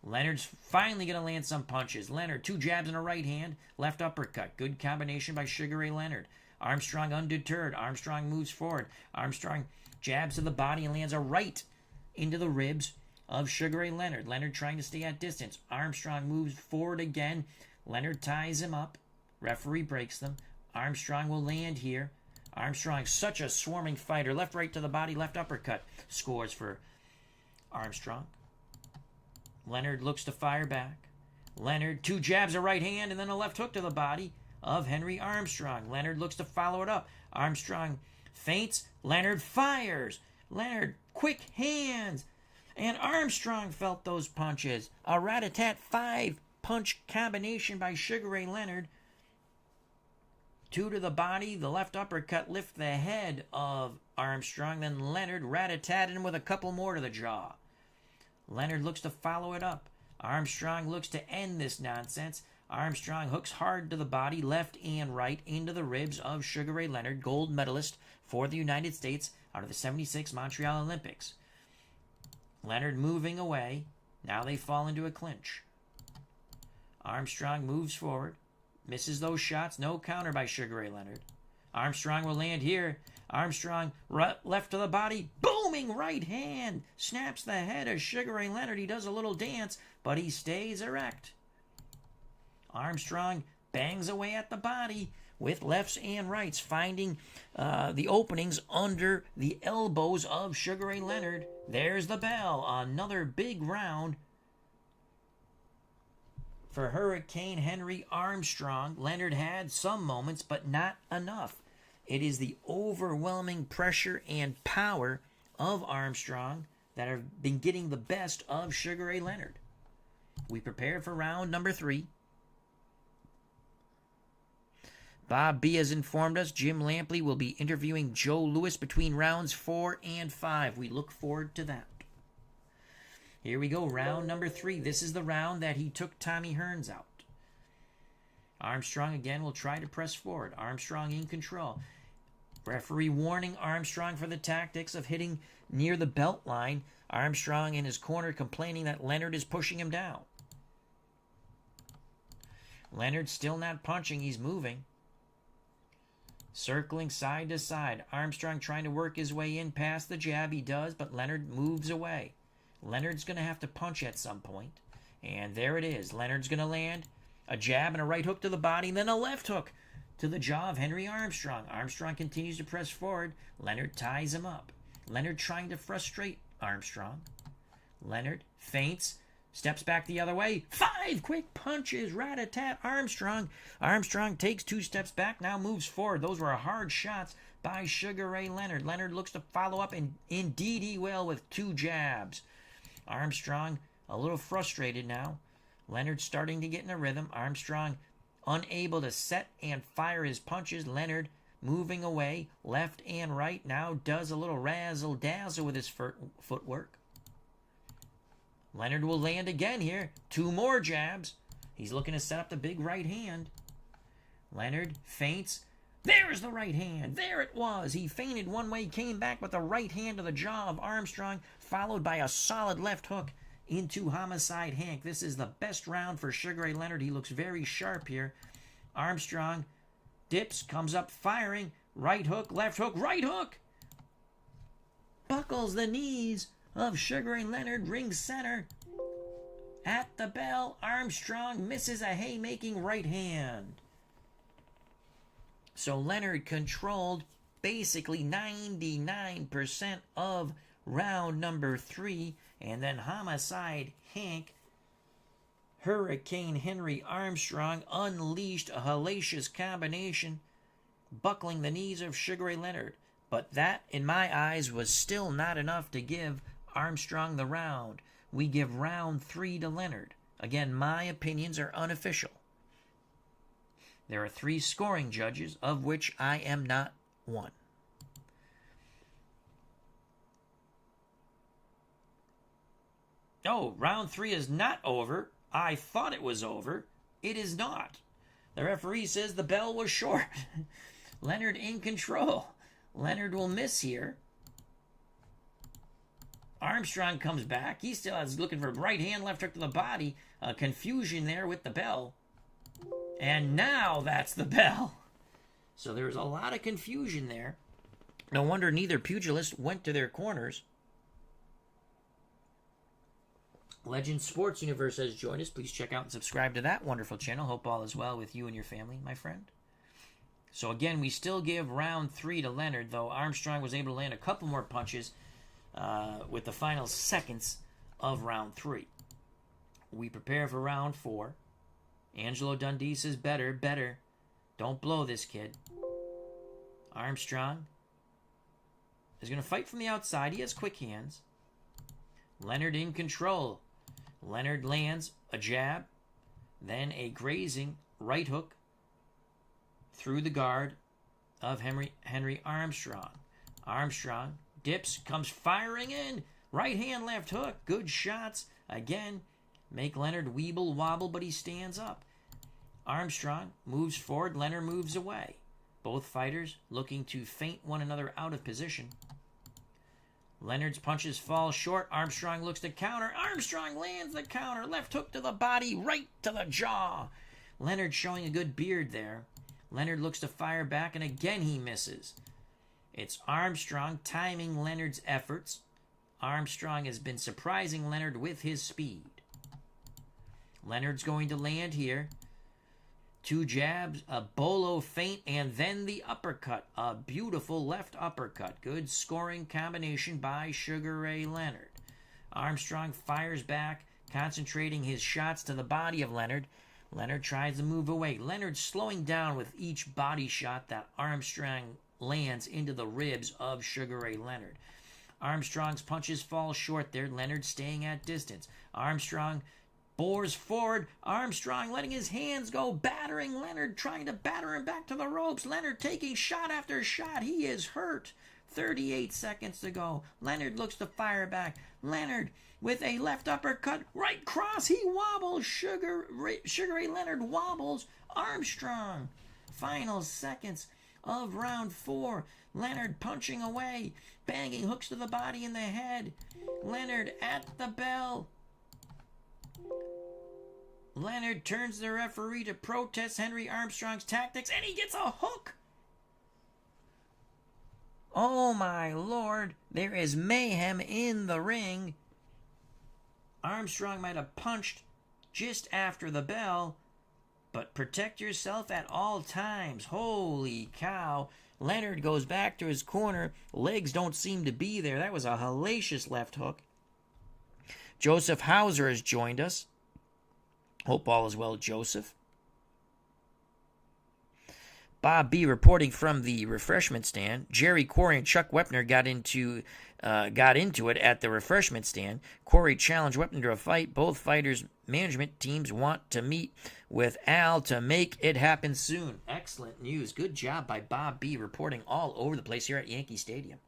Leonard's finally going to land some punches. Leonard, 2 jabs and a right hand. Left uppercut. Good combination by Sugar Ray Leonard. Armstrong undeterred. Armstrong moves forward. Armstrong jabs to the body and lands a right into the ribs of Sugar Ray Leonard. Leonard trying to stay at distance. Armstrong moves forward again. Leonard ties him up. Referee breaks them. Armstrong will land here. Armstrong, such a swarming fighter. Left right to the body, left uppercut. Scores for Armstrong. Leonard looks to fire back. Leonard, 2 jabs, a right hand, and then a left hook to the body of Henry Armstrong. Leonard looks to follow it up. Armstrong feints. Leonard fires. Leonard, quick hands. And Armstrong felt those punches. A rat-a-tat 5-punch combination by Sugar Ray Leonard. 2 to the body. The left uppercut lift the head of Armstrong. Then Leonard rat-a-tat him with a couple more to the jaw. Leonard looks to follow it up. Armstrong looks to end this nonsense. Armstrong hooks hard to the body, left and right, into the ribs of Sugar Ray Leonard, gold medalist for the United States out of the 76 Montreal Olympics. Leonard moving away. Now they fall into a clinch. Armstrong moves forward. Misses those shots. No counter by Sugar Ray Leonard. Armstrong will land here. Armstrong left to the body. Booming right hand. Snaps the head of Sugar Ray Leonard. He does a little dance, but he stays erect. Armstrong bangs away at the body with lefts and rights, finding the openings under the elbows of Sugar Ray Leonard. There's the bell. Another big round for Hurricane Henry Armstrong. Leonard had some moments, but not enough. It is the overwhelming pressure and power of Armstrong that have been getting the best of Sugar Ray Leonard. We prepare for round number 3. Bob B has informed us Jim Lampley will be interviewing Joe Louis between rounds 4 and 5. We look forward to that. Here we go, round number 3. This is the round that he took Tommy Hearns out. Armstrong again will try to press forward. Armstrong in control. Referee warning Armstrong for the tactics of hitting near the belt line. Armstrong in his corner complaining that Leonard is pushing him down. Leonard still not punching, he's moving. Circling side to side. Armstrong trying to work his way in past the jab. He does, but Leonard moves away. Leonard's going to have to punch at some point. And there it is. Leonard's going to land a jab and a right hook to the body, and then a left hook to the jaw of Henry Armstrong. Armstrong continues to press forward. Leonard ties him up. Leonard trying to frustrate Armstrong. Leonard feints, steps back the other way. 5 quick punches. Rat-a-tat Armstrong. Armstrong takes 2 steps back, now moves forward. Those were hard shots by Sugar Ray Leonard. Leonard looks to follow up, and indeed he will with 2 jabs. Armstrong a little frustrated now. Leonard starting to get in a rhythm. Armstrong unable to set and fire his punches. Leonard moving away left and right. Now does a little razzle-dazzle with his footwork. Leonard will land again here. 2 more jabs. He's looking to set up the big right hand. Leonard feints. There's the right hand. There it was. He feinted one way, came back with the right hand to the jaw of Armstrong, followed by a solid left hook into Homicide Hank. This is the best round for Sugar Ray Leonard. He looks very sharp here. Armstrong dips, comes up firing. Right hook, right hook. Buckles the knees of Sugar Ray Leonard, ring center. At the bell, Armstrong misses a haymaking right hand. So Leonard controlled basically 99% of round number 3. And then Homicide Hank, Hurricane Henry Armstrong unleashed a hellacious combination, buckling the knees of Sugar Ray Leonard. But that, in my eyes, was still not enough to give Armstrong the round. We give round 3 to Leonard. Again, my opinions are unofficial. There are 3 scoring judges, of which I am not one. Oh, round 3 is not over. I thought it was over. It is not. The referee says the bell was short. Leonard in control. Leonard will miss here. Armstrong comes back. He still is looking for right hand, left hook to the body. Confusion there with the bell. And now that's the bell. So there's a lot of confusion there. No wonder neither pugilist went to their corners. Legend Sports Universe has joined us. Please check out and subscribe to that wonderful channel. Hope all is well with you and your family, my friend. So again, we still give round 3 to Leonard, though Armstrong was able to land a couple more punches with the final seconds of round 3. We prepare for round 4. Angelo Dundee says, better. Don't blow this kid. Armstrong is going to fight from the outside. He has quick hands. Leonard in control. Leonard lands a jab, then a grazing right hook through the guard of Henry Armstrong. Armstrong dips, comes firing in. Right hand, left hook. Good shots. Again, make Leonard weeble wobble, but he stands up. Armstrong moves forward. Leonard moves away. Both fighters looking to feint one another out of position. Leonard's punches fall short. Armstrong looks to counter. Armstrong lands the counter. Left hook to the body, right to the jaw. Leonard showing a good beard there. Leonard looks to fire back, and again he misses. It's Armstrong timing Leonard's efforts. Armstrong has been surprising Leonard with his speed. Leonard's going to land here. 2 jabs, a bolo feint, and then the uppercut. A beautiful left uppercut. Good scoring combination by Sugar Ray Leonard. Armstrong fires back, concentrating his shots to the body of Leonard. Leonard tries to move away. Leonard slowing down with each body shot that Armstrong lands into the ribs of Sugar Ray Leonard. Armstrong's punches fall short there. Leonard staying at distance. Armstrong bores forward. Armstrong letting his hands go, battering Leonard, trying to batter him back to the ropes. Leonard taking shot after shot. He is hurt. 38 seconds to go. Leonard looks to fire back. Leonard with a left uppercut, right cross. He wobbles. Sugar Ray Leonard wobbles Armstrong. Final seconds of round 4. Leonard punching away, banging hooks to the body and the head. Leonard at the bell. Leonard turns the referee to protest Henry Armstrong's tactics, and he gets a hook. Oh my lord, there is mayhem in the ring. Armstrong might have punched just after the bell, but protect yourself at all times. Holy cow. Leonard goes back to his corner. Legs don't seem to be there. That was a hellacious left hook. Joseph Hauser has joined us. Hope all is well, Joseph. Bob B. reporting from the refreshment stand. Gerry, Corey, and Chuck Wepner got into it at the refreshment stand. Corey challenged Wepner to a fight. Both fighters' management teams want to meet with Al to make it happen soon. Excellent news. Good job by Bob B. reporting all over the place here at Yankee Stadium.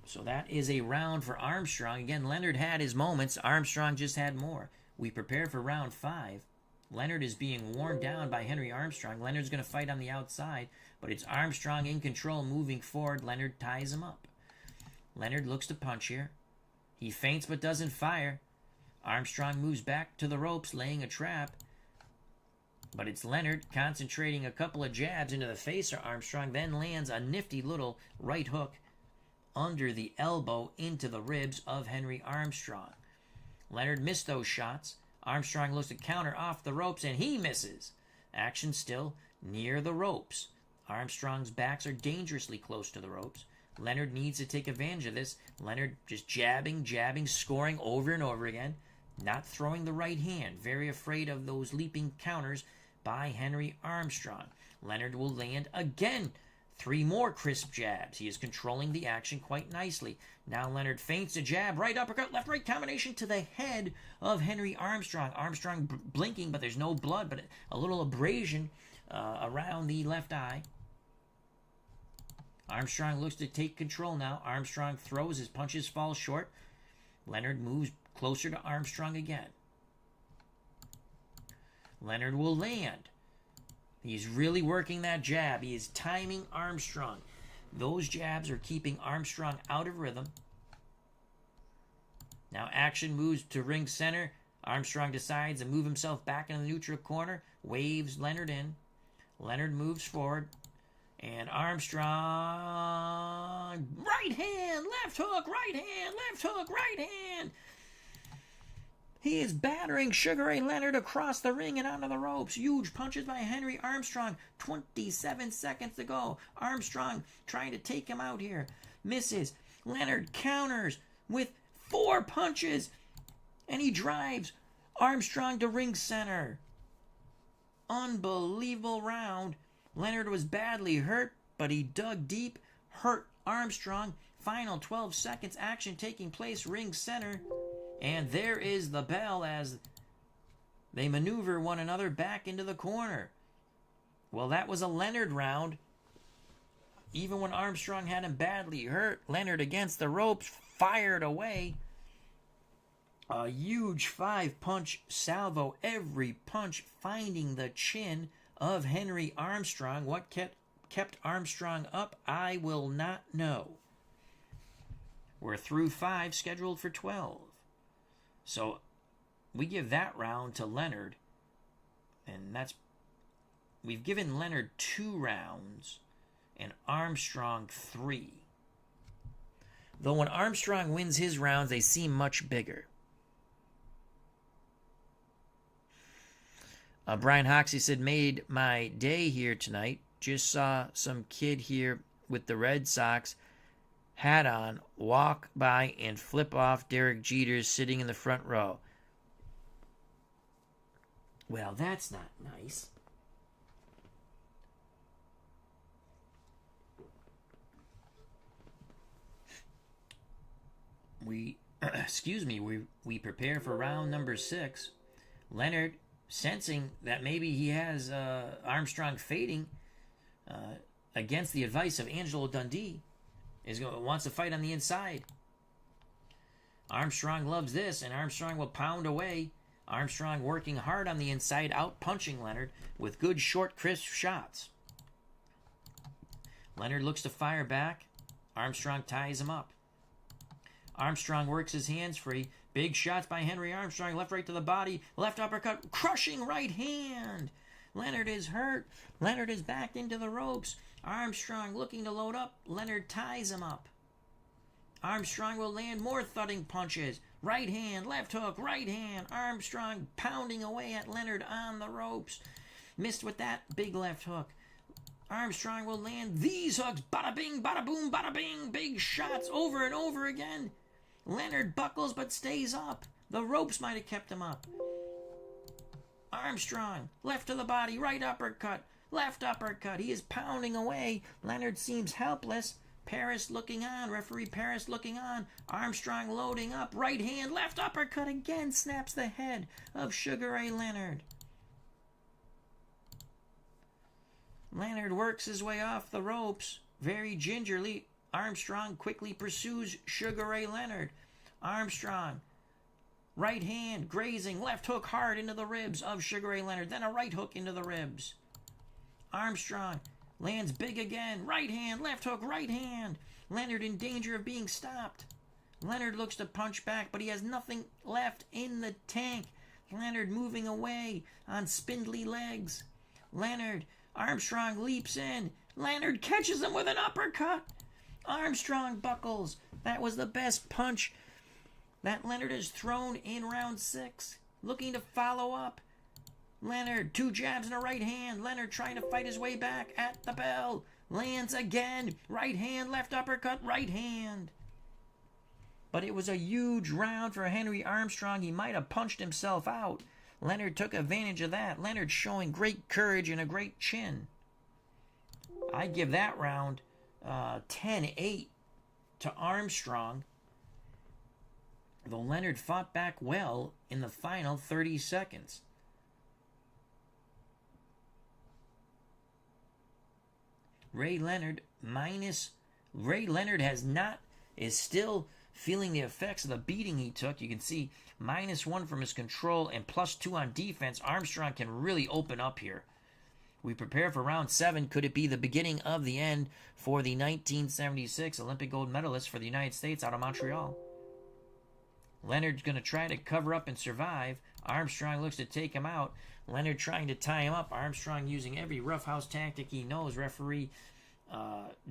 So that is a round for Armstrong. Again, Leonard had his moments. Armstrong just had more. We prepare for round 5. Leonard is being worn down by Henry Armstrong. Leonard's going to fight on the outside, but it's Armstrong in control, moving forward. Leonard ties him up. Leonard looks to punch here. He feints but doesn't fire. Armstrong moves back to the ropes, laying a trap. But it's Leonard concentrating a couple of jabs into the face of Armstrong, then lands a nifty little right hook under the elbow into the ribs of Henry Armstrong. Leonard missed those shots. Armstrong looks to counter off the ropes, and he misses. Action still near the ropes. Armstrong's backs are dangerously close to the ropes. Leonard needs to take advantage of this. Leonard just jabbing, scoring over and over again. Not throwing the right hand. Very afraid of those leaping counters by Henry Armstrong. Leonard will land again. 3 more crisp jabs. He is controlling the action quite nicely. Now Leonard feints a jab, right uppercut, left-right combination to the head of Henry Armstrong. Armstrong blinking, but there's no blood, but a little abrasion around the left eye. Armstrong looks to take control now. Armstrong throws, his punches fall short. Leonard moves closer to Armstrong again. Leonard will land. He's really working that jab. He is timing Armstrong. Those jabs are keeping Armstrong out of rhythm. Now action moves to ring center. Armstrong decides to move himself back in the neutral corner. Waves Leonard in. Leonard moves forward. And Armstrong, right hand, left hook, right hand, left hook, right hand. He is battering Sugar Ray Leonard across the ring and onto the ropes. Huge punches by Henry Armstrong. 27 seconds to go. Armstrong trying to take him out here. Misses. Leonard counters with 4 punches. And he drives Armstrong to ring center. Unbelievable round. Leonard was badly hurt, but he dug deep, hurt Armstrong. Final 12 seconds action taking place, ring center. And there is the bell as they maneuver one another back into the corner. Well, that was a Leonard round. Even when Armstrong had him badly hurt, Leonard against the ropes fired away. A huge 5-punch salvo, every punch finding the chin of Henry Armstrong. What kept Armstrong up, I will not know. We're through 5, scheduled for 12. So we give that round to Leonard, and we've given Leonard 2 rounds and Armstrong 3. Though when Armstrong wins his rounds, they seem much bigger. Brian Hoxie said, made my day here tonight. Just saw some kid here with the Red Sox hat on walk by and flip off Derek Jeter sitting in the front row. Well, that's not nice. We prepare for round number 6. Leonard, sensing that maybe he has Armstrong fading against the advice of Angelo Dundee, wants to fight on the inside. Armstrong loves this, and Armstrong will pound away. Armstrong working hard on the inside, out punching Leonard with good short, crisp shots. Leonard looks to fire back. Armstrong ties him up. Armstrong works his hands free. Big shots by Henry Armstrong, left right to the body, left uppercut, crushing right hand. Leonard is hurt. Leonard is backed into the ropes. Armstrong looking to load up. Leonard ties him up. Armstrong will land more thudding punches. Right hand, left hook, right hand. Armstrong pounding away at Leonard on the ropes. Missed with that big left hook. Armstrong will land these hooks. Bada bing, bada boom, bada bing. Big shots over and over again. Leonard buckles but stays up. The ropes might have kept him up. Armstrong, left to the body, right uppercut, left uppercut. He is pounding away. Leonard seems helpless. Paris looking on. Referee Paris looking on. Armstrong loading up. Right hand, left uppercut again. Snaps the head of Sugar Ray Leonard. Leonard works his way off the ropes. Very gingerly. Armstrong quickly pursues Sugar Ray Leonard. Armstrong Right hand, grazing, left hook hard into the ribs of Sugar Ray Leonard. Then a right hook into the ribs. Armstrong lands big again. Right hand, left hook, right hand. Leonard in danger of being stopped. Leonard looks to punch back, but he has nothing left in the tank. Leonard moving away on spindly legs. Leonard, Armstrong leaps in. Leonard catches him with an uppercut. Armstrong buckles. That was the best punch that Leonard has thrown in round 6. Looking to follow up. Leonard, 2 jabs and a right hand. Leonard trying to fight his way back at the bell. Lands again. Right hand, left uppercut, right hand. But it was a huge round for Henry Armstrong. He might have punched himself out. Leonard took advantage of that. Leonard showing great courage and a great chin. I give that round 10-8 to Armstrong. Though Leonard fought back well in the final 30 seconds. Ray Leonard is still feeling the effects of the beating he took. You can see -1 from his control and +2 on defense. Armstrong can really open up here. We prepare for round 7. Could it be the beginning of the end for the 1976 Olympic gold medalist for the United States out of Montreal? Leonard's going to try to cover up and survive. Armstrong looks to take him out. Leonard trying to tie him up. Armstrong using every roughhouse tactic he knows. Referee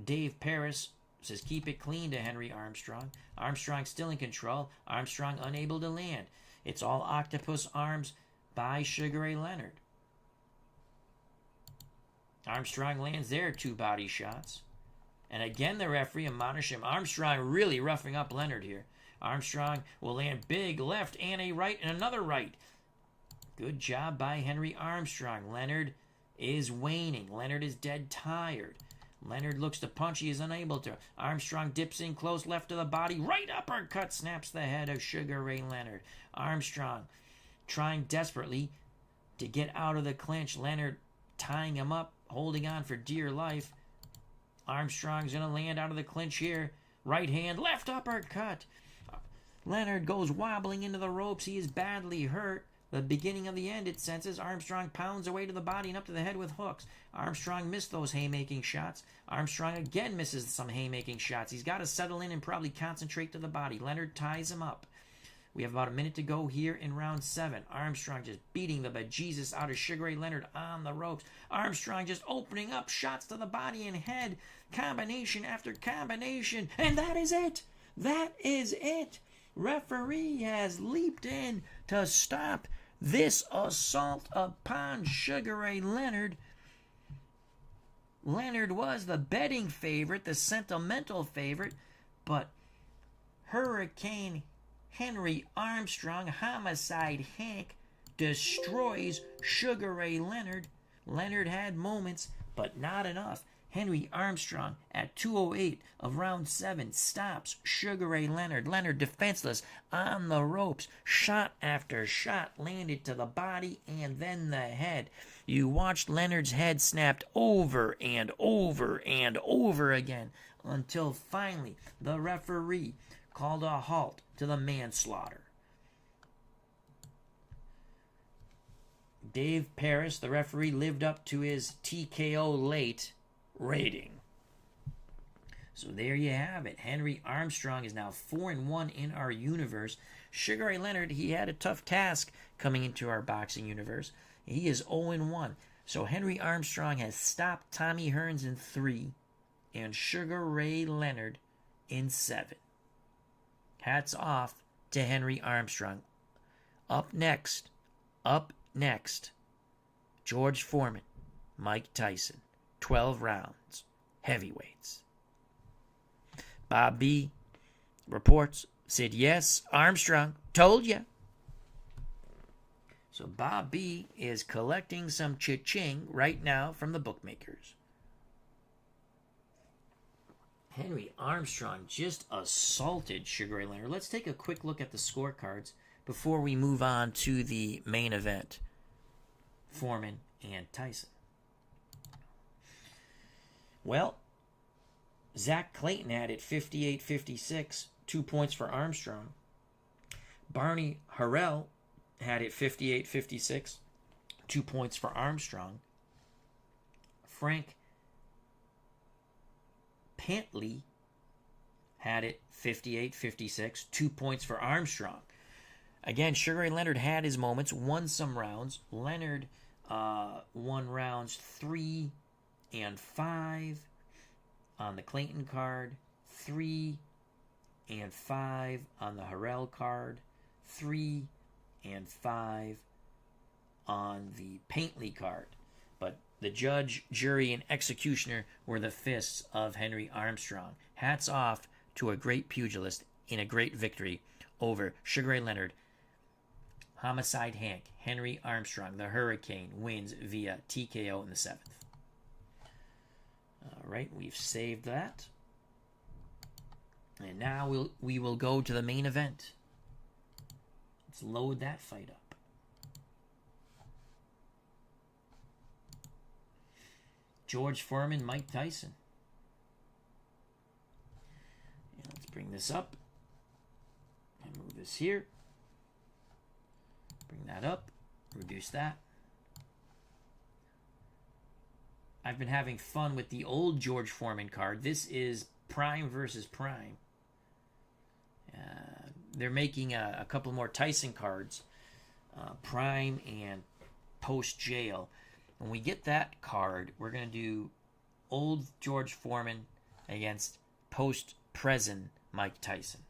Dave Paris says keep it clean to Henry Armstrong. Armstrong still in control. Armstrong unable to land. It's all octopus arms by Sugar Ray Leonard. Armstrong lands there 2 body shots. And again the referee admonishes him. Armstrong really roughing up Leonard here. Armstrong will land big left and a right and another right. Good job by Henry Armstrong. Leonard is waning. Leonard is dead tired. Leonard looks to punch. He is unable to. Armstrong dips in close left to the body. Right uppercut snaps the head of Sugar Ray Leonard. Armstrong trying desperately to get out of the clinch. Leonard tying him up, holding on for dear life. Armstrong's going to land out of the clinch here. Right hand, left uppercut. Leonard goes wobbling into the ropes. He is badly hurt. The beginning of the end, it senses. Armstrong pounds away to the body and up to the head with hooks. Armstrong missed those haymaking shots. Armstrong again misses some haymaking shots. He's got to settle in and probably concentrate to the body. Leonard ties him up. We have about a minute to go here in round 7. Armstrong just beating the bejesus out of Sugar Ray Leonard on the ropes. Armstrong just opening up shots to the body and head. Combination after combination. And that is it. That is it. Referee has leaped in to stop this assault upon Sugar Ray Leonard. Leonard was the betting favorite, the sentimental favorite, but Hurricane Henry Armstrong, Homicide Hank, destroys Sugar Ray Leonard. Leonard had moments, but not enough. Henry Armstrong at 2:08 of round 7 stops Sugar Ray Leonard. Leonard defenseless on the ropes. Shot after shot landed to the body and then the head. You watched Leonard's head snapped over and over and over again until finally the referee called a halt to the manslaughter. Dave Paris, the referee, lived up to his TKO late rating. So there you have it. Henry Armstrong is now 4-1 in our universe. Sugar Ray Leonard, he had a tough task coming into our boxing universe. He is 0-1. So Henry Armstrong has stopped Tommy Hearns in 3 and Sugar Ray Leonard in 7. Hats off to Henry Armstrong. Up next, George Foreman, Mike Tyson. 12 rounds, heavyweights. Bob B reports, said, yes, Armstrong, told ya. So Bob B is collecting some cha-ching right now from the bookmakers. Henry Armstrong just assaulted Sugar Ray Leonard. Let's take a quick look at the scorecards before we move on to the main event. Foreman and Tyson. Well, Zach Clayton had it 58-56, 2 points for Armstrong. Barney Harrell had it 58-56. 2 points for Armstrong. Frank Pantley had it 58-56. 2 points for Armstrong. Again, Sugar Ray Leonard had his moments, won some rounds. Leonard won rounds 3 and 5 on the Clayton card, 3 and 5 on the Harrell card, 3 and 5 on the Pantley card. But the judge, jury, and executioner were the fists of Henry Armstrong. Hats off to a great pugilist in a great victory over Sugar Ray Leonard. Homicide Hank, Henry Armstrong, the Hurricane, wins via TKO in the 7th. All right, we've saved that. And now we will go to the main event. Let's load that fight up. George Foreman, Mike Tyson. And let's bring this up. And move this here. Bring that up. Reduce that. I've been having fun with the old George Foreman card. This is Prime versus Prime. They're making a couple more Tyson cards. Prime and post-jail. When we get that card, we're going to do old George Foreman against post-present Mike Tyson.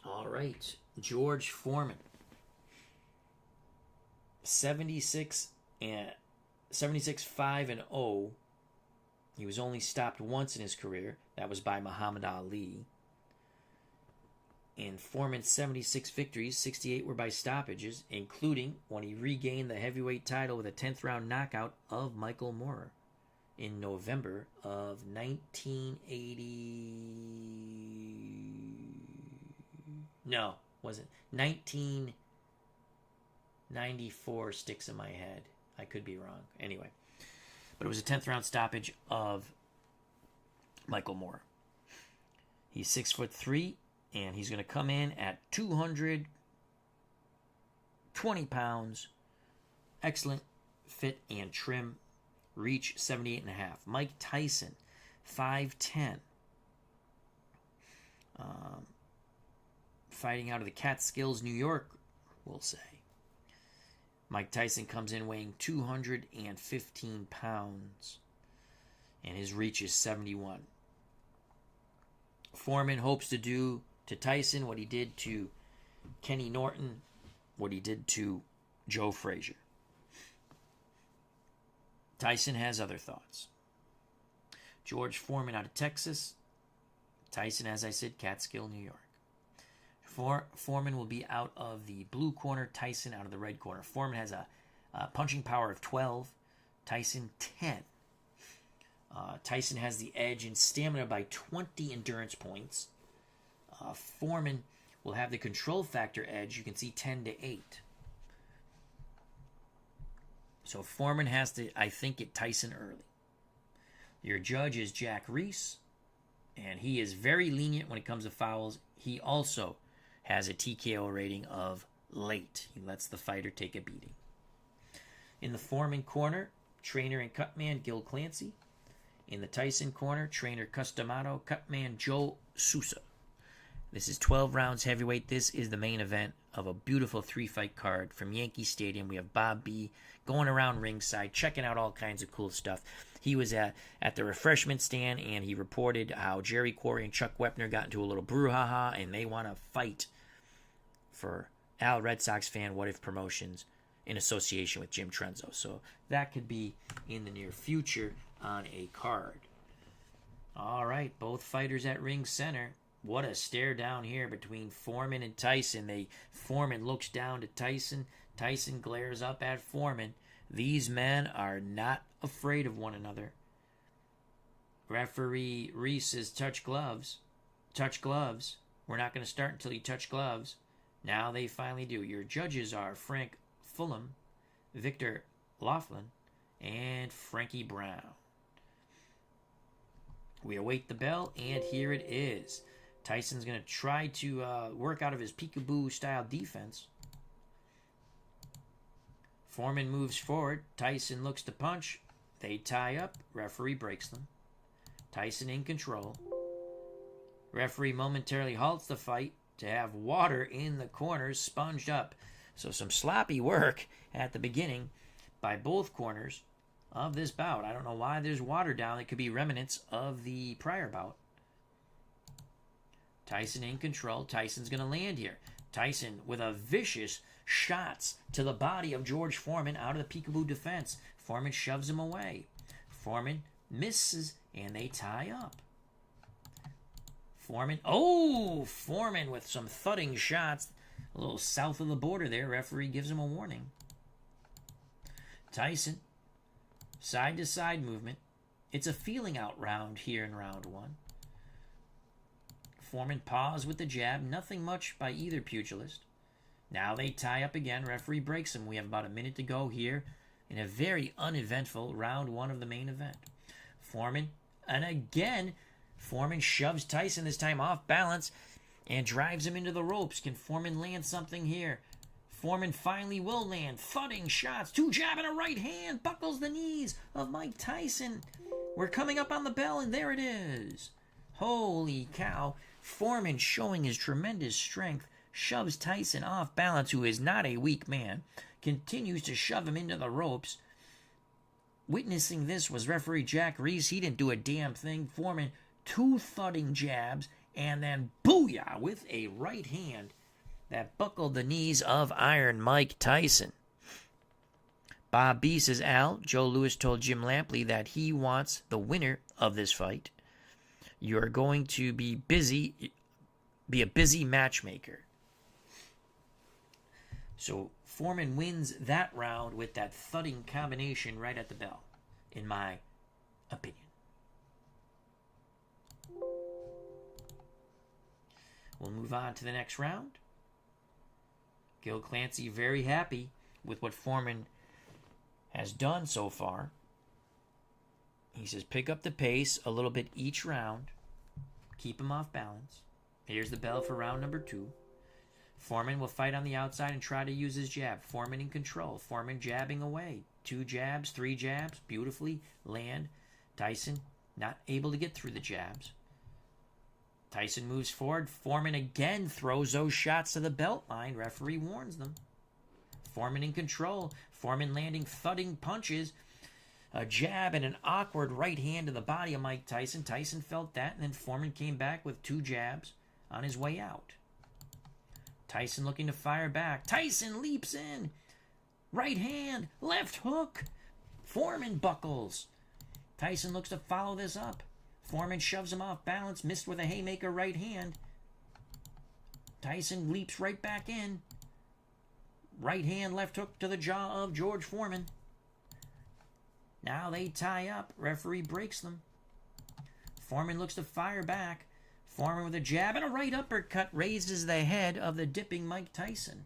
All right, George Foreman. 76 5-0. He was only stopped once in his career. That was by Muhammad Ali. In Foreman's 76 victories, 68 were by stoppages, including when he regained the heavyweight title with a 10th round knockout of Michael Moorer in November of 1980. No, wasn't 1994 sticks in my head. I could be wrong. Anyway, but it was a 10th round stoppage of Michael Moorer. He's 6'3", and he's going to come in at 220 pounds. Excellent fit and trim. Reach 78.5. Mike Tyson, 5'10". Fighting out of the Catskills, New York, we'll say. Mike Tyson comes in weighing 215 pounds, and his reach is 71. Foreman hopes to do to Tyson what he did to Kenny Norton, what he did to Joe Frazier. Tyson has other thoughts. George Foreman out of Texas. Tyson, as I said, Catskill, New York. Foreman will be out of the blue corner, Tyson out of the red corner. Foreman has a punching power of 12, Tyson 10. Tyson has the edge in stamina by 20 endurance points. Foreman will have the control factor edge. You can see 10-8. So Foreman has to, I think, get Tyson early. Your judge is Jack Reese, and he is very lenient when it comes to fouls. He also has a TKO rating of late. He lets the fighter take a beating. In the Foreman corner, trainer and cutman Gil Clancy. In the Tyson corner, trainer Customato, cutman Joe Sousa. This is 12 rounds heavyweight. This is the main event of a beautiful 3-fight card from Yankee Stadium. We have Bob B going around ringside, checking out all kinds of cool stuff. He was at the refreshment stand, and he reported how Gerry, Corey, and Chuck Wepner got into a little brouhaha, and they want to fight for Al RedSoxFan What If Promotions in association with Jim Trunzo. So that could be in the near future on a card. All right, both fighters at ring center. What a stare down here between Foreman and Tyson. Foreman looks down to Tyson. Tyson glares up at Foreman. These men are not afraid of one another. Referee Reese says, touch gloves. Touch gloves. We're not going to start until you touch gloves. Now they finally do. Your judges are Frank Fulham, Victor Laughlin, and Frankie Brown. We await the bell, and here it is. Tyson's going to try to work out of his peekaboo-style defense. Foreman moves forward. Tyson looks to punch. They tie up. Referee breaks them. Tyson in control. Referee momentarily halts the fight to have water in the corners sponged up. So some sloppy work at the beginning by both corners of this bout. I don't know why there's water down. It could be remnants of the prior bout. Tyson in control. Tyson's going to land here. Tyson with a vicious shots to the body of George Foreman out of the peekaboo defense. Foreman shoves him away. Foreman misses, and they tie up. Foreman with some thudding shots a little south of the border there. Referee gives him a warning. Tyson, side-to-side movement. It's a feeling-out round here in round one. Foreman paused with the jab. Nothing much by either pugilist. Now they tie up again. Referee breaks him. We have about a minute to go here in a very uneventful round one of the main event. Foreman, and again, Foreman shoves Tyson, this time off balance, and drives him into the ropes. Can Foreman land something here? Foreman finally will land. Thudding shots. 2 jab and a right hand. Buckles the knees of Mike Tyson. We're coming up on the bell, and there it is. Holy cow. Foreman, showing his tremendous strength, shoves Tyson off balance, who is not a weak man. Continues to shove him into the ropes. Witnessing this was referee Jack Reese. He didn't do a damn thing. Foreman, 2 thudding jabs, and then booyah with a right hand that buckled the knees of Iron Mike Tyson. Bob B says, Al, Joe Louis told Jim Lampley that he wants the winner of this fight. You're going to be a busy matchmaker. So Foreman wins that round with that thudding combination right at the bell, in my opinion. We'll move on to the next round. Gil Clancy very happy with what Foreman has done so far. He says pick up the pace a little bit each round. Keep him off balance. Here's the bell for round number 2. Foreman will fight on the outside and try to use his jab. Foreman in control. Foreman jabbing away. 2 jabs, 3 jabs. Beautifully land. Tyson not able to get through the jabs. Tyson moves forward. Foreman again throws those shots to the belt line. Referee warns them. Foreman in control. Foreman landing thudding punches. A jab and an awkward right hand to the body of Mike Tyson. Tyson felt that, and then Foreman came back with 2 jabs on his way out. Tyson looking to fire back. Tyson leaps in. Right hand, left hook. Foreman buckles. Tyson looks to follow this up. Foreman shoves him off balance, missed with a haymaker right hand. Tyson leaps right back in. Right hand, left hook to the jaw of George Foreman. Now they tie up. Referee breaks them. Foreman looks to fire back. Foreman with a jab and a right uppercut raises the head of the dipping Mike Tyson.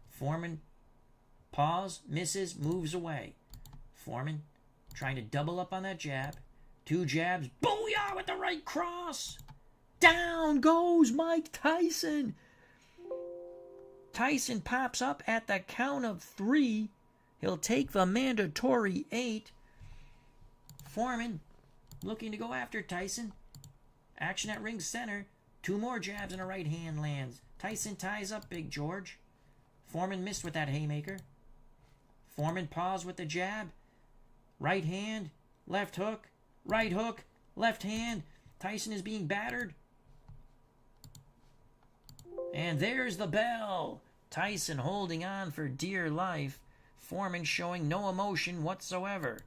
Foreman pause, misses, moves away. Foreman trying to double up on that jab. 2 jabs. Booyah with the right cross. Down goes Mike Tyson. Tyson pops up at the count of 3. He'll take the mandatory 8. Foreman looking to go after Tyson. Action at ring center. 2 more jabs and a right hand lands. Tyson ties up Big George. Foreman missed with that haymaker. Foreman paused with the jab. Right hand, left hook, right hook, left hand. Tyson is being battered. And there's the bell. Tyson holding on for dear life. Foreman showing no emotion whatsoever.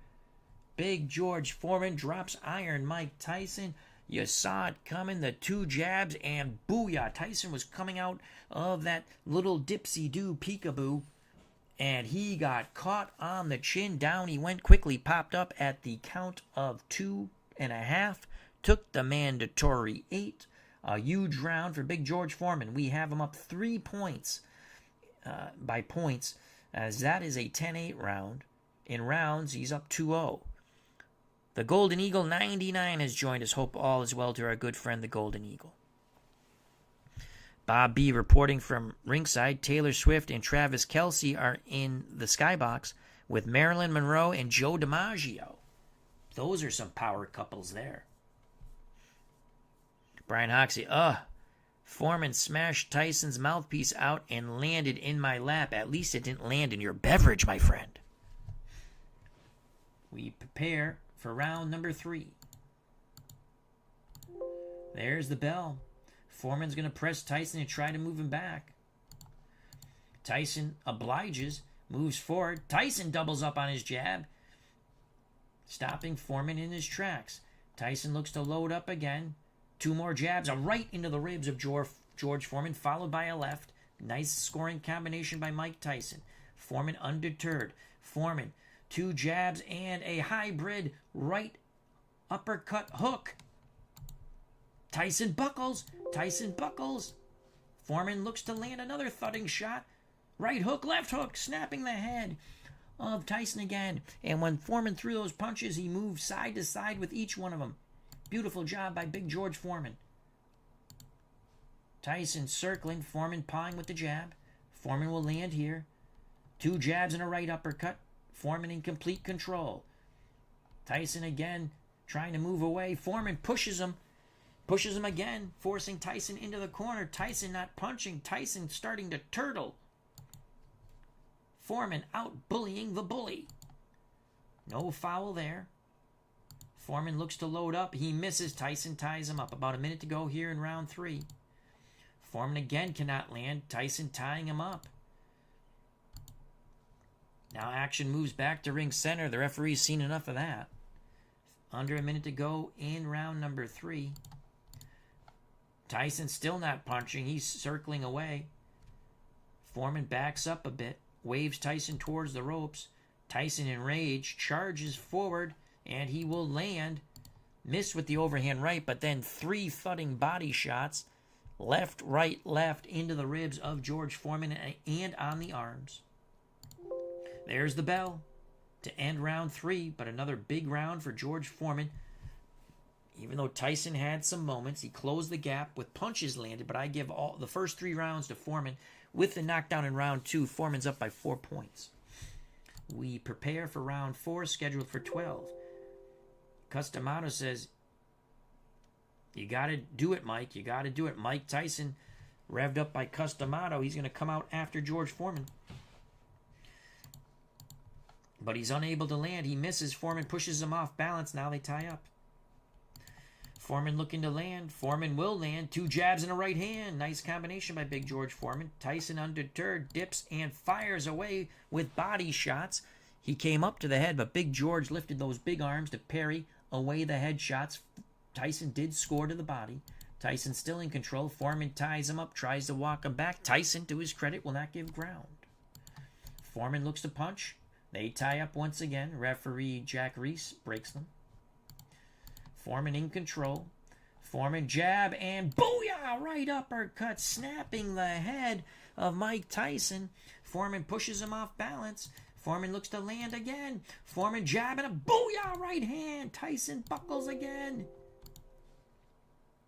Big George Foreman drops Iron Mike Tyson. You saw it coming, the 2 jabs, and booyah. Tyson was coming out of that little dipsy-do peekaboo, and he got caught on the chin. Down he went quickly, popped up at the count of 2.5, took the mandatory 8. A huge round for Big George Foreman. We have him up 3 points by points, as that is a 10-8 round. In rounds, he's up 2-0. The Golden Eagle 99 has joined us. Hope all is well to our good friend, the Golden Eagle. Bob B. reporting from ringside. Taylor Swift and Travis Kelce are in the skybox with Marilyn Monroe and Joe DiMaggio. Those are some power couples there. Brian Hoxie, Foreman smashed Tyson's mouthpiece out and landed in my lap. At least it didn't land in your beverage, my friend. We prepare for round number 3. There's the bell. Foreman's going to press Tyson and try to move him back. Tyson obliges, moves forward. Tyson doubles up on his jab, stopping Foreman in his tracks. Tyson looks to load up again. 2 more jabs, a right into the ribs of George Foreman, followed by a left. Nice scoring combination by Mike Tyson. Foreman undeterred. Foreman, 2 jabs and a hybrid right uppercut hook. Tyson buckles. Foreman looks to land another thudding shot. Right hook, left hook, snapping the head of Tyson again. And when Foreman threw those punches, he moved side to side with each one of them. Beautiful job by Big George Foreman. Tyson circling, Foreman pawing with the jab. Foreman will land here. 2 jabs and a right uppercut. Foreman in complete control. Tyson again trying to move away. Foreman pushes him again, forcing Tyson into the corner. Tyson not punching. Tyson starting to turtle. Foreman out bullying the bully. No foul there. Foreman looks to load up. He misses. Tyson ties him up. About a minute to go here in round 3. Foreman again cannot land. Tyson tying him up. Now action moves back to ring center. The referee's seen enough of that. Under a minute to go in round number 3. Tyson still not punching. He's circling away. Foreman backs up a bit. Waves Tyson towards the ropes. Tyson in rage charges forward. And he will land. Missed with the overhand right, but then 3 thudding body shots. Left, right, left into the ribs of George Foreman and on the arms. There's the bell to end round 3, but another big round for George Foreman. Even though Tyson had some moments, he closed the gap with punches landed, but I give all the first 3 rounds to Foreman. With the knockdown in round 2, Foreman's up by 4 points. We prepare for round 4, scheduled for 12. Customato says, you got to do it, Mike. You got to do it. Mike Tyson, revved up by Customato. He's going to come out after George Foreman. But he's unable to land. He misses. Foreman pushes him off balance. Now they tie up. Foreman looking to land. Foreman will land. 2 jabs and a right hand. Nice combination by Big George Foreman. Tyson undeterred, dips and fires away with body shots. He came up to the head, but Big George lifted those big arms to parry away the head shots. Tyson did score to the body. Tyson still in control. Foreman ties him up, tries to walk him back. Tyson, to his credit, will not give ground. Foreman looks to punch. They tie up once again. Referee Jack Reese breaks them. Foreman in control. Foreman jab and booyah! Right uppercut, snapping the head of Mike Tyson. Foreman pushes him off balance. Foreman looks to land again. Foreman jab and a booyah right hand. Tyson buckles again.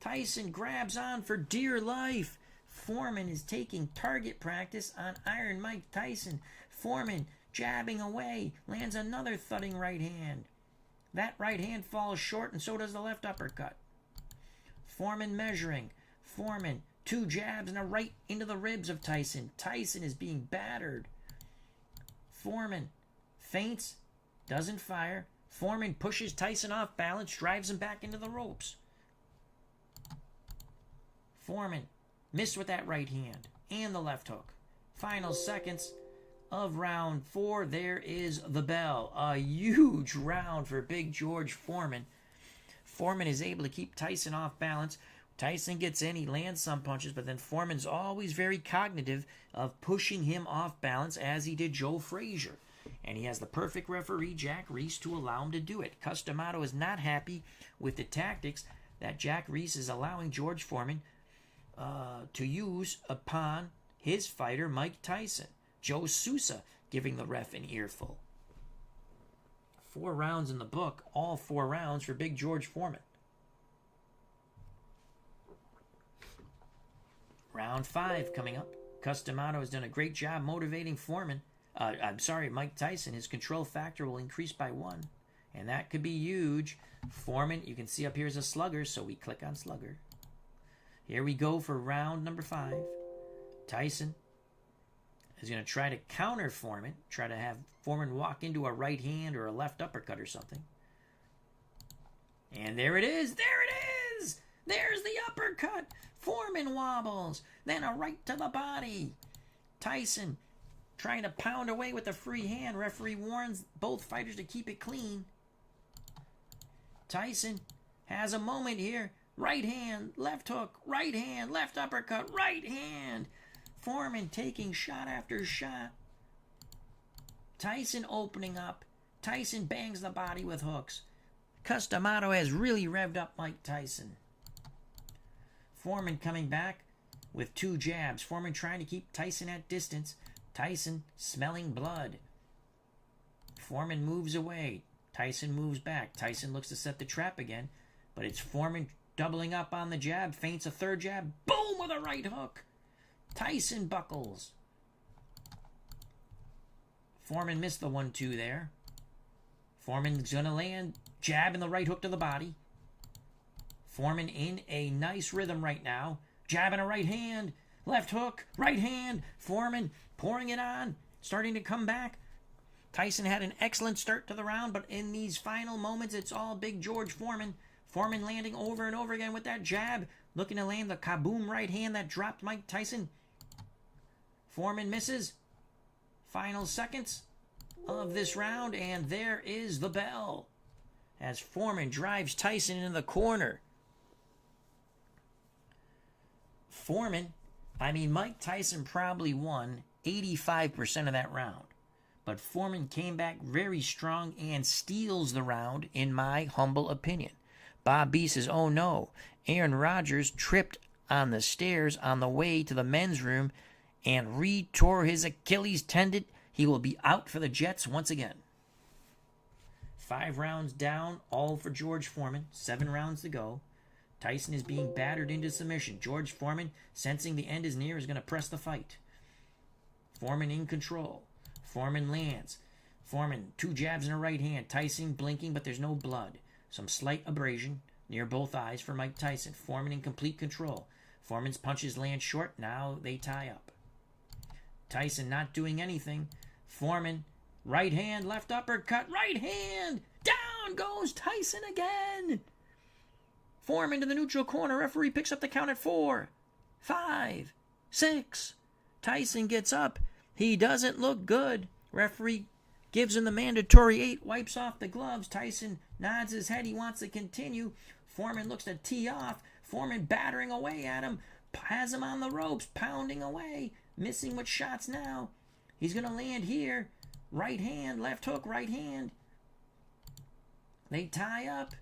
Tyson grabs on for dear life. Foreman is taking target practice on Iron Mike Tyson. Foreman jabbing away. Lands another thudding right hand. That right hand falls short, and so does the left uppercut. Foreman measuring. Foreman, 2 jabs and a right into the ribs of Tyson. Tyson is being battered. Foreman feints, doesn't fire. Foreman pushes Tyson off balance, drives him back into the ropes. Foreman missed with that right hand and the left hook. Final seconds of round 4. There is the bell. A huge round for Big George Foreman. Foreman is able to keep Tyson off balance. Tyson gets in, he lands some punches, but then Foreman's always very cognitive of pushing him off balance, as he did Joe Frazier. And he has the perfect referee, Jack Reese, to allow him to do it. Customato is not happy with the tactics that Jack Reese is allowing George Foreman to use upon his fighter, Mike Tyson. Joe Sousa giving the ref an earful. 4 rounds in the book, all 4 rounds for Big George Foreman. Round 5 coming up. Customato has done a great job motivating Mike Tyson. His control factor will increase by 1, and that could be huge. Foreman, you can see up here is a slugger, so we click on slugger. Here we go for round number 5. Tyson is going to try to counter Foreman, try to have Foreman walk into a right hand or a left uppercut or something. And there it is. There it is. There's the uppercut. Foreman wobbles. Then a right to the body. Tyson trying to pound away with a free hand. Referee warns both fighters to keep it clean. Tyson has a moment here. Right hand, left hook, right hand, left uppercut, right hand. Foreman taking shot after shot. Tyson opening up. Tyson bangs the body with hooks. Customato has really revved up Mike Tyson. Foreman coming back with 2 jabs. Foreman trying to keep Tyson at distance. Tyson smelling blood. Foreman moves away. Tyson moves back. Tyson looks to set the trap again, but it's Foreman doubling up on the jab. Feints a 3rd jab. Boom with a right hook. Tyson buckles. Foreman missed the 1-2 there. Foreman's going to land. Jab and the right hook to the body. Foreman in a nice rhythm right now. Jab and a right hand. Left hook. Right hand. Foreman pouring it on. Starting to come back. Tyson had an excellent start to the round, but in these final moments, it's all Big George Foreman. Foreman landing over and over again with that jab. Looking to land the kaboom right hand that dropped Mike Tyson. Foreman misses. Final seconds of this round, and there is the bell as Foreman drives Tyson into the corner. Mike Tyson probably won 85% of that round. But Foreman came back very strong and steals the round, in my humble opinion. Bob B says, oh no, Aaron Rodgers tripped on the stairs on the way to the men's room and re-tore his Achilles tendon. He will be out for the Jets once again. 5 rounds down, all for George Foreman. 7 rounds to go. Tyson is being battered into submission. George Foreman, sensing the end is near, is going to press the fight. Foreman in control. Foreman lands. Foreman, 2 jabs in a right hand. Tyson blinking, but there's no blood. Some slight abrasion near both eyes for Mike Tyson. Foreman in complete control. Foreman's punches land short. Now they tie up. Tyson not doing anything. Foreman, right hand, left uppercut, right hand. Down goes Tyson again. Foreman to the neutral corner. Referee picks up the count at 4, 5, 6. Tyson gets up. He doesn't look good. Referee gives him the mandatory 8, wipes off the gloves. Tyson nods his head. He wants to continue. Foreman looks to tee off. Foreman battering away at him. Has him on the ropes, pounding away. Missing with shots now. He's going to land here. Right hand, left hook, right hand. They tie up.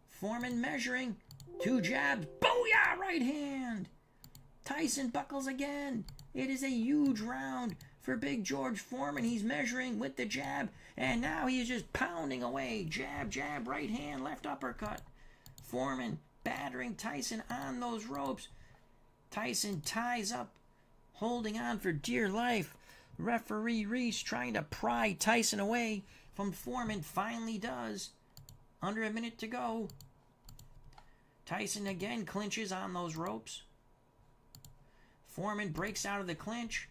Foreman measuring. 2 jabs. Booyah! Right hand. Tyson buckles again. It is a huge round for Big George Foreman. He's measuring with the jab, and now he is just pounding away. Jab, jab, right hand, left uppercut. Foreman battering Tyson on those ropes. Tyson ties up, holding on for dear life. Referee Reese trying to pry Tyson away from Foreman. Finally does. Under a minute to go. Tyson again clinches on those ropes. Foreman breaks out of the clinch.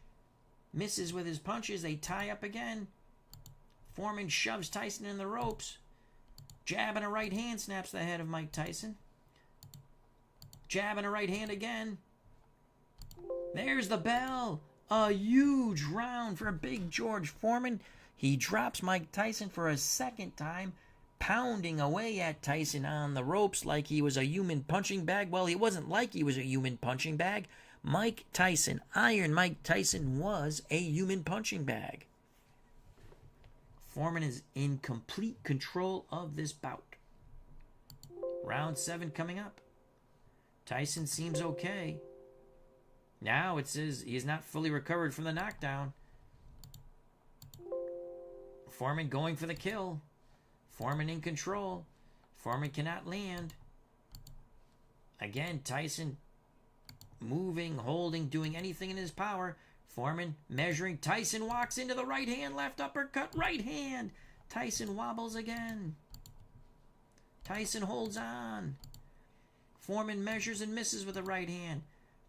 Misses with his punches. They tie up again. Foreman shoves Tyson in the ropes. Jab and a right hand snaps the head of Mike Tyson. Jab and a right hand again. There's the bell. A huge round for Big George Foreman. He drops Mike Tyson for a second time, pounding away at Tyson on the ropes like he was a human punching bag. Well, it wasn't like he was a human punching bag. Mike Tyson, Iron Mike Tyson, was a human punching bag. Foreman is in complete control of this bout. Round 7 coming up. Tyson seems okay. Now it says he is not fully recovered from the knockdown. Foreman going for the kill. Foreman in control. Foreman cannot land. Again, Tyson moving, holding, doing anything in his power. Foreman measuring. Tyson walks into the right hand, left uppercut, right hand. Tyson wobbles again. Tyson holds on. Foreman measures and misses with the right hand.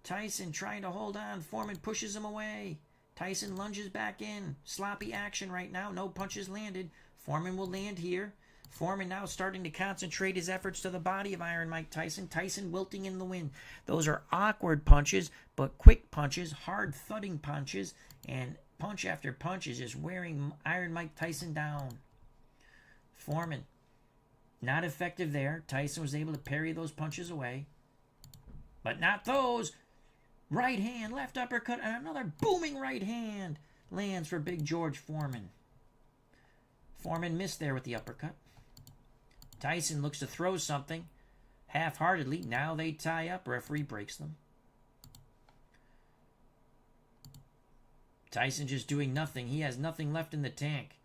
Tyson trying to hold on. Foreman pushes him away. Tyson lunges back in. Sloppy action right now. No punches landed. Foreman will land here. Foreman now starting to concentrate his efforts to the body of Iron Mike Tyson. Tyson wilting in the wind. Those are awkward punches, but quick punches, hard thudding punches, and punch after punch is just wearing Iron Mike Tyson down. Foreman, not effective there. Tyson was able to parry those punches away, but not those. Right hand, left uppercut, and another booming right hand lands for Big George Foreman. Foreman missed there with the uppercut. Tyson looks to throw something half-heartedly. Now they tie up. Referee breaks them. Tyson just doing nothing. He has nothing left in the tank.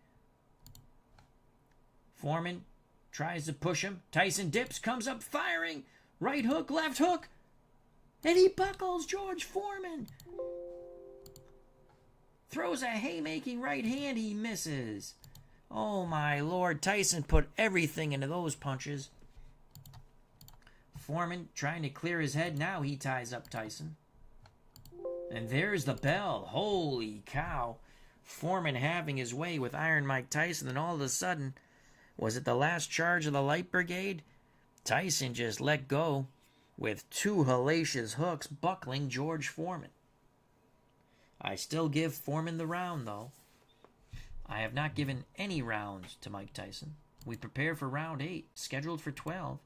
Foreman tries to push him. Tyson dips, comes up firing. Right hook, left hook. And he buckles George Foreman. Throws a haymaking right hand. He misses. Oh my Lord, Tyson put everything into those punches. Foreman trying to clear his head. Now he ties up Tyson. And there's the bell. Holy cow. Foreman having his way with Iron Mike Tyson. And all of a sudden, was it the last charge of the Light Brigade? Tyson just let go with two hellacious hooks buckling George Foreman. I still give Foreman the round, though. I have not given any rounds to Mike Tyson. We prepare for round 8, scheduled for 12.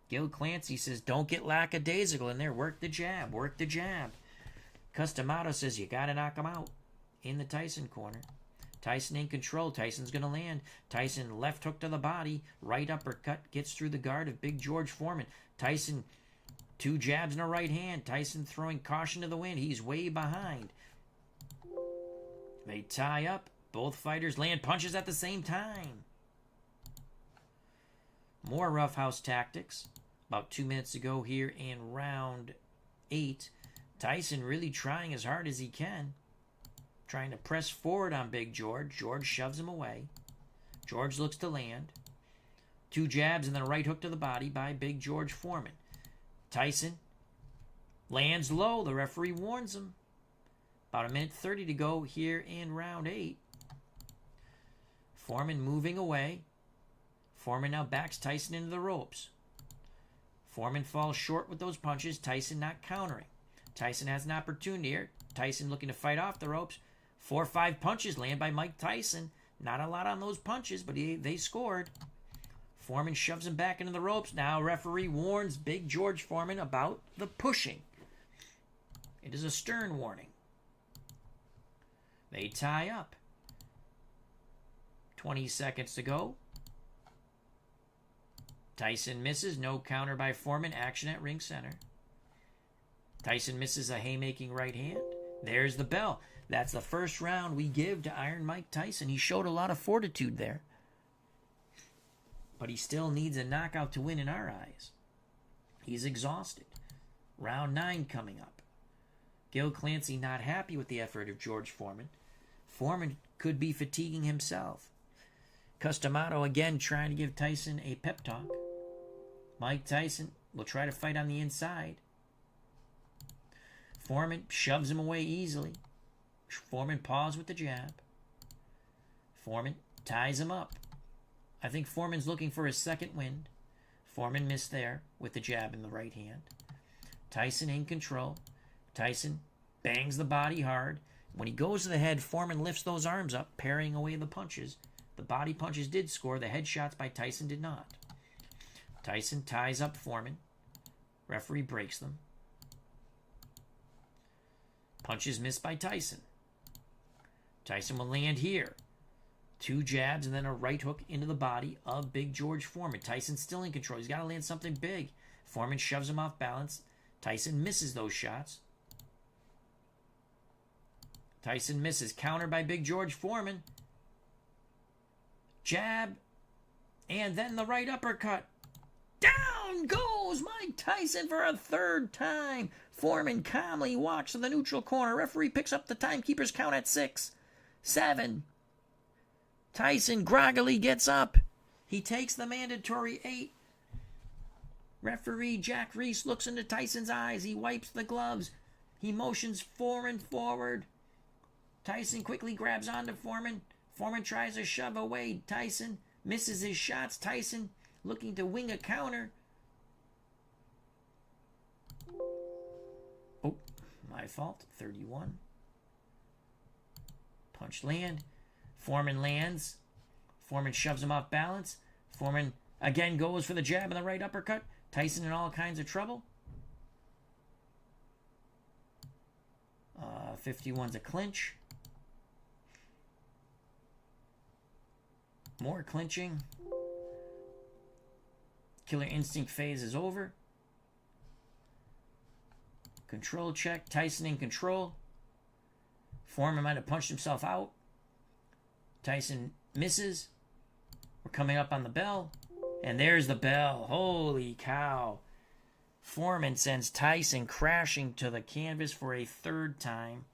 Gil Clancy says, don't get lackadaisical in there. Work the jab. Work the jab. Customato says, you got to knock him out in the Tyson corner. Tyson in control. Tyson's going to land. Tyson left hook to the body. Right uppercut gets through the guard of Big George Foreman. Tyson, 2 jabs and a right hand. Tyson throwing caution to the wind. He's way behind. They tie up. Both fighters land punches at the same time. More roughhouse tactics. About 2 minutes ago here in round 8. Tyson really trying as hard as he can. Trying to press forward on Big George. George shoves him away. George looks to land. 2 jabs and then a right hook to the body by Big George Foreman. Tyson lands low. The referee warns him. About 1:30 to go here in round 8. Foreman moving away. Foreman now backs Tyson into the ropes. Foreman falls short with those punches. Tyson not countering. Tyson has an opportunity here. Tyson looking to fight off the ropes. 4 or 5 punches land by Mike Tyson. Not a lot on those punches, but they scored. Foreman shoves him back into the ropes. Now referee warns Big George Foreman about the pushing. It is a stern warning. They tie up. 20 seconds to go. Tyson misses. No counter by Foreman. Action at ring center. Tyson misses a haymaking right hand. There's the bell. That's the first round we give to Iron Mike Tyson. He showed a lot of fortitude there. But he still needs a knockout to win in our eyes. He's exhausted. Round 9 coming up. Gil Clancy not happy with the effort of George Foreman. Foreman could be fatiguing himself. Customato again trying to give Tyson a pep talk. Mike Tyson will try to fight on the inside. Foreman shoves him away easily. Foreman paws with the jab. Foreman ties him up. I think Foreman's looking for his second wind. Foreman missed there with the jab in the right hand. Tyson in control. Tyson bangs the body hard. When he goes to the head, Foreman lifts those arms up, parrying away the punches. The body punches did score. The headshots by Tyson did not. Tyson ties up Foreman. Referee breaks them. Punches missed by Tyson. Tyson will land here. 2 jabs and then a right hook into the body of Big George Foreman. Tyson still in control. He's got to land something big. Foreman shoves him off balance. Tyson misses those shots. Tyson misses. Counter by Big George Foreman. Jab. And then the right uppercut. Down goes Mike Tyson for a third time. Foreman calmly walks to the neutral corner. Referee picks up the timekeeper's count at 6, 7. Tyson groggily gets up. He takes the mandatory 8. Referee Jack Reese looks into Tyson's eyes. He wipes the gloves. He motions Foreman forward. Tyson quickly grabs onto Foreman. Foreman tries to shove away Tyson. Misses his shots. Tyson looking to wing a counter. Oh, my fault. 31. Punch land. Foreman lands. Foreman shoves him off balance. Foreman again goes for the jab and the right uppercut. Tyson in all kinds of trouble. 51's a clinch. More clinching. Killer Instinct phase is over. Control check. Tyson in control. Foreman might have punched himself out. Tyson misses. We're coming up on the bell. And there's the bell. Holy cow. Foreman sends Tyson crashing to the canvas for a third time.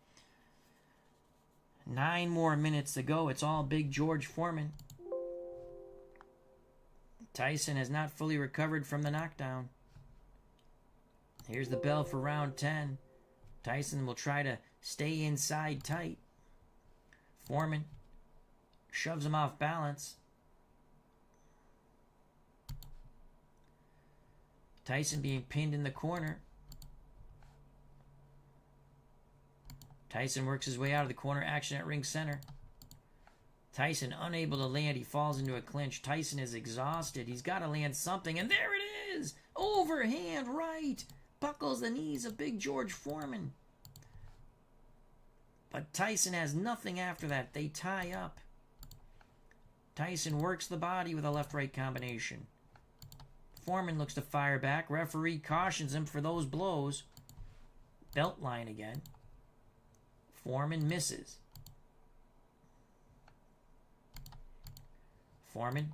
9 more minutes to go. It's all Big George Foreman. Tyson has not fully recovered from the knockdown. Here's the bell for round 10. Tyson will try to stay inside tight. Foreman shoves him off balance. Tyson being pinned in the corner. Tyson works his way out of the corner. Action at ring center. Tyson unable to land. He falls into a clinch. Tyson is exhausted. He's got to land something. And there it is! Overhand right. Buckles the knees of Big George Foreman. But Tyson has nothing after that. They tie up. Tyson works the body with a left-right combination. Foreman looks to fire back. Referee cautions him for those blows. Belt line again. Foreman misses. Foreman,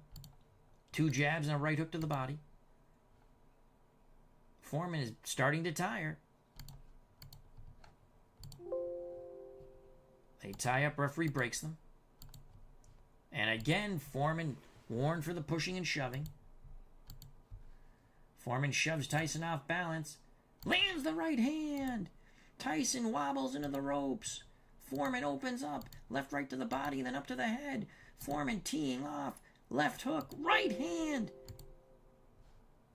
2 jabs and a right hook to the body. Foreman is starting to tire. They tie up, referee breaks them. And again, Foreman warned for the pushing and shoving. Foreman shoves Tyson off balance. Lands the right hand. Tyson wobbles into the ropes. Foreman opens up. Left, right to the body, then up to the head. Foreman teeing off. Left hook, right hand.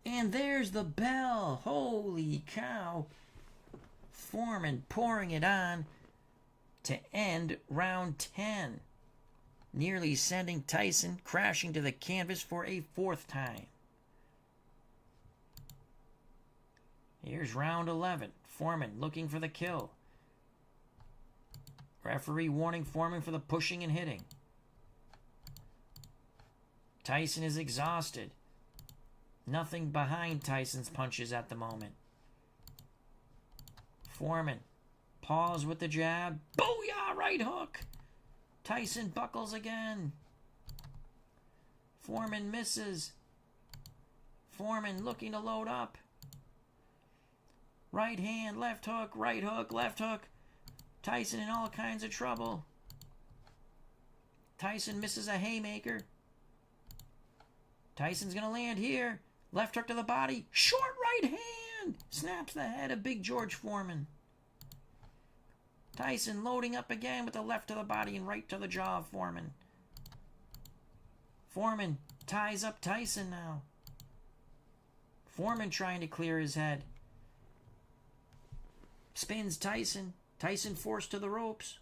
And there's the bell. Holy cow. Foreman pouring it on to end round 10. Nearly sending Tyson crashing to the canvas for a 4th time. Here's round 11. Foreman looking for the kill. Referee warning Foreman for the pushing and hitting. Tyson is exhausted. Nothing behind Tyson's punches at the moment. Foreman. Pause with the jab. Booyah! Right hook. Tyson buckles again. Foreman misses. Foreman looking to load up. Right hand, left hook, left hook. Tyson in all kinds of trouble. Tyson misses a haymaker. Tyson's going to land here. Left hook to the body. Short right hand. Snaps the head of Big George Foreman. Tyson loading up again with the left to the body and right to the jaw of Foreman. Foreman ties up Tyson now. Foreman trying to clear his head. Spins Tyson. Tyson forced to the ropes.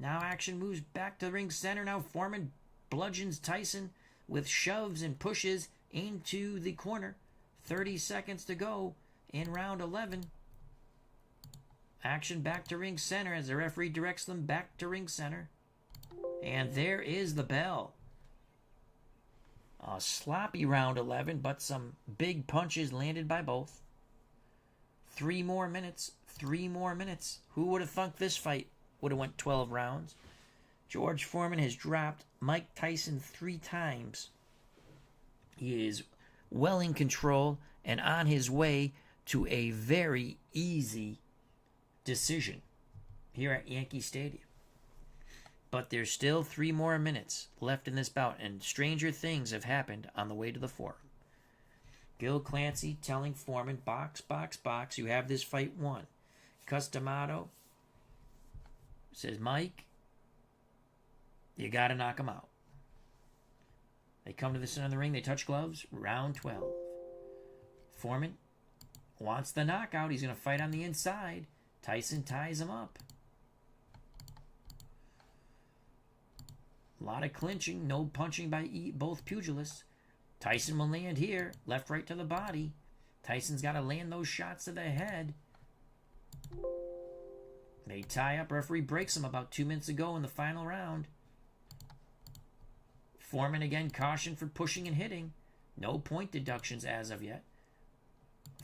Now action moves back to the ring center. Now Foreman bludgeons Tyson with shoves and pushes into the corner. 30 seconds to go in round 11. Action back to ring center as the referee directs them back to ring center. And there is the bell. A sloppy round 11, but some big punches landed by both. 3 more minutes. 3 more minutes. Who would have thunk this fight would have went 12 rounds? George Foreman has dropped Mike Tyson 3 times He is well in control and on his way to a very easy decision here at Yankee Stadium. But there's still 3 more minutes left in this bout, and stranger things have happened on the way to the Forum. Gil Clancy telling Foreman, box, box, box, you have this fight won. Customato says, Mike, you got to knock him out. They come to the center of the ring, they touch gloves, round 12. Foreman wants the knockout, he's going to fight on the inside. Tyson ties him up. A lot of clinching, no punching by both pugilists. Tyson will land here, left, right to the body. Tyson's got to land those shots to the head. They tie up. Referee breaks him about 2 minutes ago in the final round. Foreman again cautioned for pushing and hitting. No point deductions as of yet.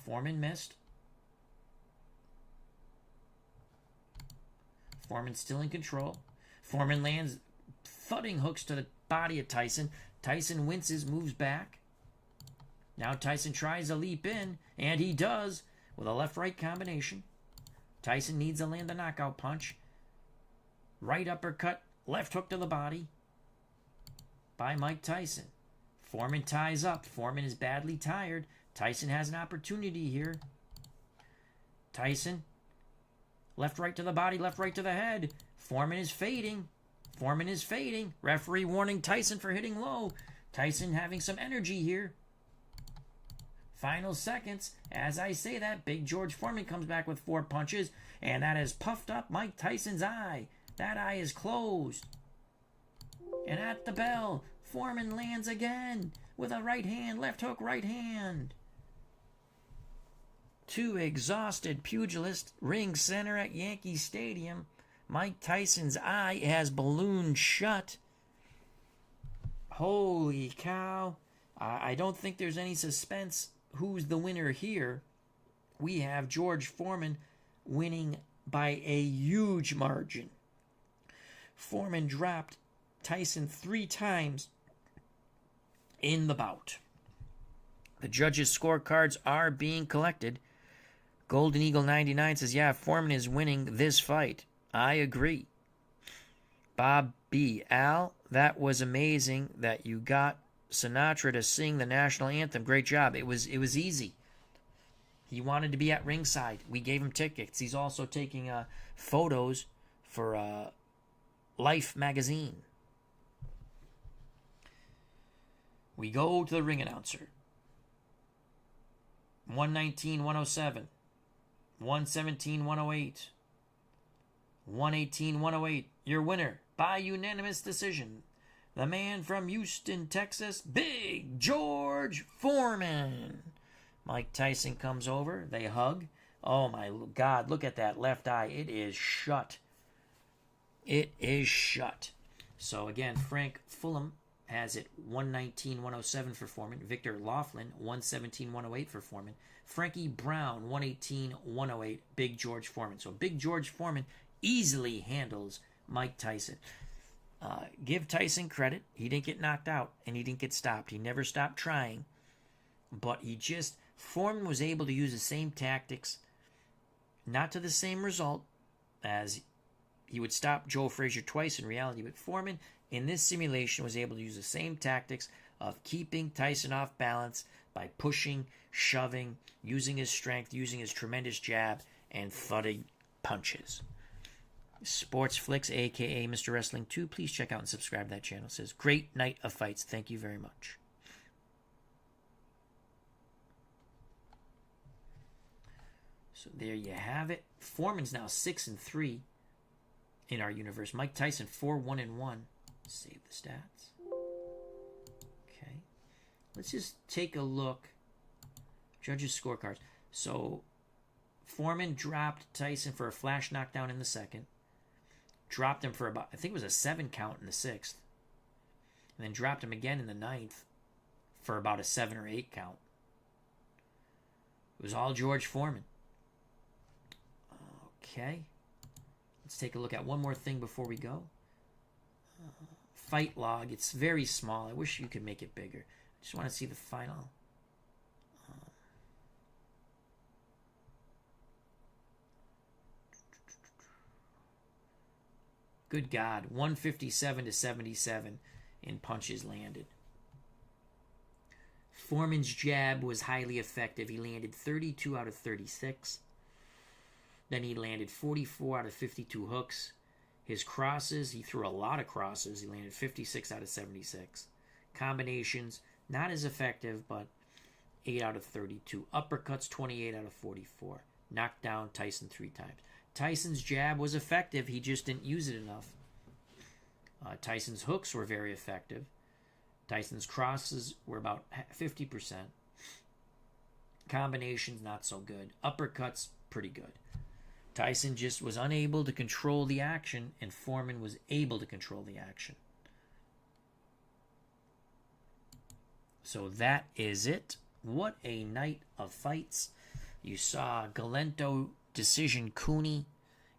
Foreman missed. Foreman still in control. Foreman lands thudding hooks to the body of Tyson. Tyson winces, moves back. Now Tyson tries to leap in, and he does with a left-right combination. Tyson needs to land the knockout punch. Right uppercut, left hook to the body by Mike Tyson. Foreman ties up. Foreman is badly tired. Tyson has an opportunity here. Tyson, left, right to the body, left, right to the head. Foreman is fading. Foreman is fading. Referee warning Tyson for hitting low. Tyson having some energy here. Final seconds. As I say that, Big George Foreman comes back with 4 punches, and that has puffed up Mike Tyson's eye. That eye is closed. And at the bell, Foreman lands again with a right hand, left hook, right hand. 2 exhausted pugilists, ring center at Yankee Stadium. Mike Tyson's eye has ballooned shut. Holy cow. I don't think there's any suspense who's the winner here. We have George Foreman winning by a huge margin. Foreman dropped Tyson 3 times in the bout. The judges' scorecards are being collected. Golden Eagle 99 says, yeah, Foreman is winning this fight. I agree. Bob B. Al, that was amazing that you got Sinatra to sing the national anthem. Great job. It was easy. He wanted to be at ringside. We gave him tickets. He's also taking photos for Life magazine. We go to the ring announcer. 119, 107. 117, 108. 118, 108. Your winner by unanimous decision. The man from Houston, Texas, Big George Foreman. Mike Tyson comes over. They hug. Oh my God, look at that left eye. It is shut. It is shut. So again, Frank Fulham has it 119, 107 for Foreman. Victor Laughlin, 117, 108 for Foreman. Frankie Brown, 118, 108. Big George Foreman. So Big George Foreman easily handles Mike Tyson. Give Tyson credit. He didn't get knocked out and he didn't get stopped. He never stopped trying. But Foreman was able to use the same tactics, not to the same result as he would stop Joe Frazier twice in reality. But Foreman, in this simulation, was able to use the same tactics of keeping Tyson off balance by pushing, shoving, using his strength, using his tremendous jab, and thudding punches. Sports Flicks, a.k.a. Mr. Wrestling 2. Please check out and subscribe to that channel. It says, great night of fights. Thank you very much. So there you have it. Foreman's now 6-3 in our universe. Mike Tyson 4-1-1. Save the stats. Okay. Let's just take a look. Judges' scorecards. So Foreman dropped Tyson for a flash knockdown in the second. Dropped him for about, I think it was a 7 count in the 6th. And then dropped him again in the 9th for about a 7 or 8 count. It was all George Foreman. Okay. Let's take a look at one more thing before we go. Fight log. It's very small. I wish you could make it bigger. Just want to see the final. Good God, 157 to 77 in punches landed. Foreman's jab was highly effective. He landed 32 out of 36. Then he landed 44 out of 52 hooks. His crosses, he threw a lot of crosses. He landed 56 out of 76. Combinations, not as effective, but 8 out of 32. Uppercuts, 28 out of 44. Knocked down Tyson 3 times. Tyson's jab was effective. He just didn't use it enough. Tyson's hooks were very effective. Tyson's crosses were about 50%. Combinations, not so good. Uppercuts, pretty good. Tyson just was unable to control the action, and Foreman was able to control the action. So that is it. What a night of fights. You saw Galento decision Cooney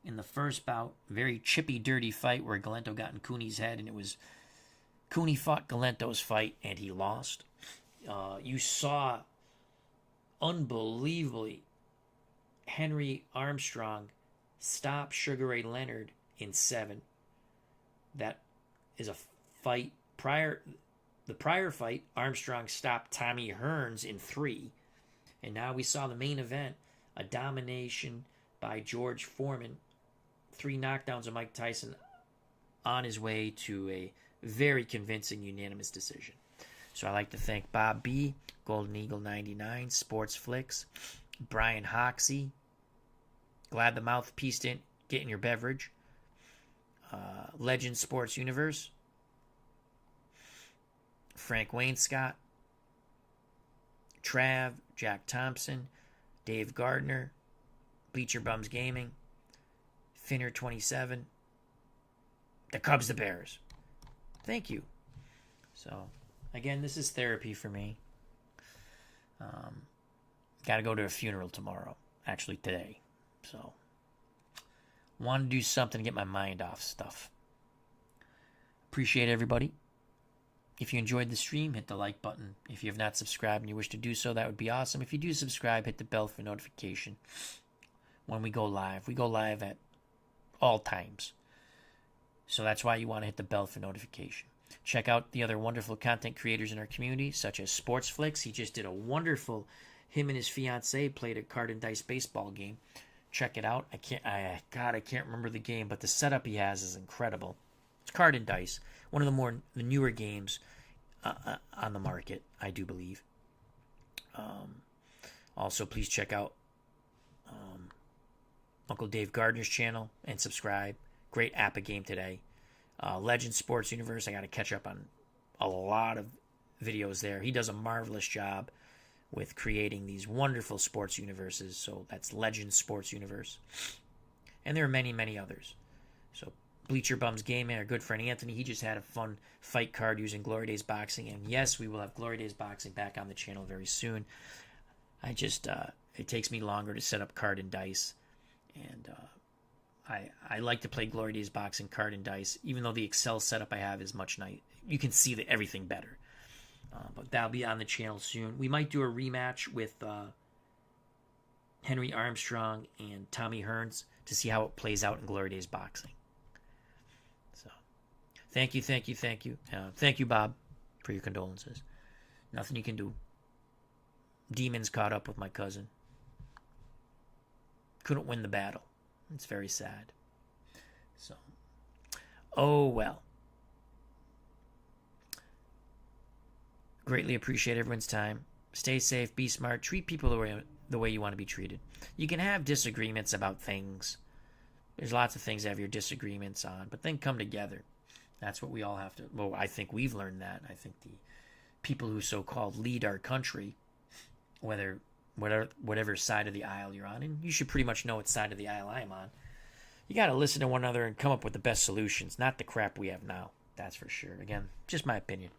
in the first bout. Very chippy, dirty fight where Galento got in Cooney's head, and it was Cooney fought Galento's fight, and he lost. You saw, unbelievably, Henry Armstrong stop Sugar Ray Leonard in 7. That is a fight the prior fight, Armstrong stopped Tommy Hearns in 3. And now we saw the main event, a domination by George Foreman. 3 knockdowns of Mike Tyson on his way to a very convincing unanimous decision. So I'd like to thank Bob B., Golden Eagle 99, Sports Flicks, Brian Hoxie, Glad the Mouthpiece didn't get in your beverage, Legend Sports Universe, Frank Wainscott, Trav, Jack Thompson, Dave Gardner, Bleacher Bums Gaming, Finner 27, the Cubs, the Bears. Thank you. So, again, this is therapy for me. Got to go to a funeral tomorrow. Actually, today. So, want to do something to get my mind off stuff. Appreciate everybody. If you enjoyed the stream, hit the like button. If you have not subscribed and you wish to do so, that would be awesome. If you do subscribe, hit the bell for notification when we go live. We go live at all times. So that's why you want to hit the bell for notification. Check out the other wonderful content creators in our community, such as Sports Flicks. He just did a wonderful, him and his fiance played a card and dice baseball game. Check it out. I can't remember the game, but the setup he has is incredible. It's card and dice. One of the newer games on the market, I do believe. Also, please check out Uncle Dave Gardner's channel and subscribe. Great app a game today. Legend Sports Universe, I got to catch up on a lot of videos there. He does a marvelous job with creating these wonderful sports universes. So that's Legend Sports Universe. And there are many, many others. So Bleacher Bums Gaming, our good friend Anthony, he just had a fun fight card using Glory Days Boxing. And yes, we will have Glory Days Boxing back on the channel very soon. It takes me longer to set up card and dice. And I like to play Glory Days Boxing card and dice, even though the Excel setup I have is much nice. You can see everything better. But that'll be on the channel soon. We might do a rematch with Henry Armstrong and Tommy Hearns to see how it plays out in Glory Days Boxing. So, thank you. Thank you, Bob, for your condolences. Nothing you can do. Demons caught up with my cousin. Couldn't win the battle. It's very sad. So, oh well. Greatly appreciate everyone's time. Stay safe, be smart, treat people the way you want to be treated. You can have disagreements about things. There's lots of things to have your disagreements on, but then come together. That's what we all have to. Well, I think we've learned that. I think the people who so-called lead our country, whatever side of the aisle you're on, and you should pretty much know what side of the aisle I'm on. You got to listen to one another and come up with the best solutions, not the crap we have now. That's for sure. Again, just my opinion.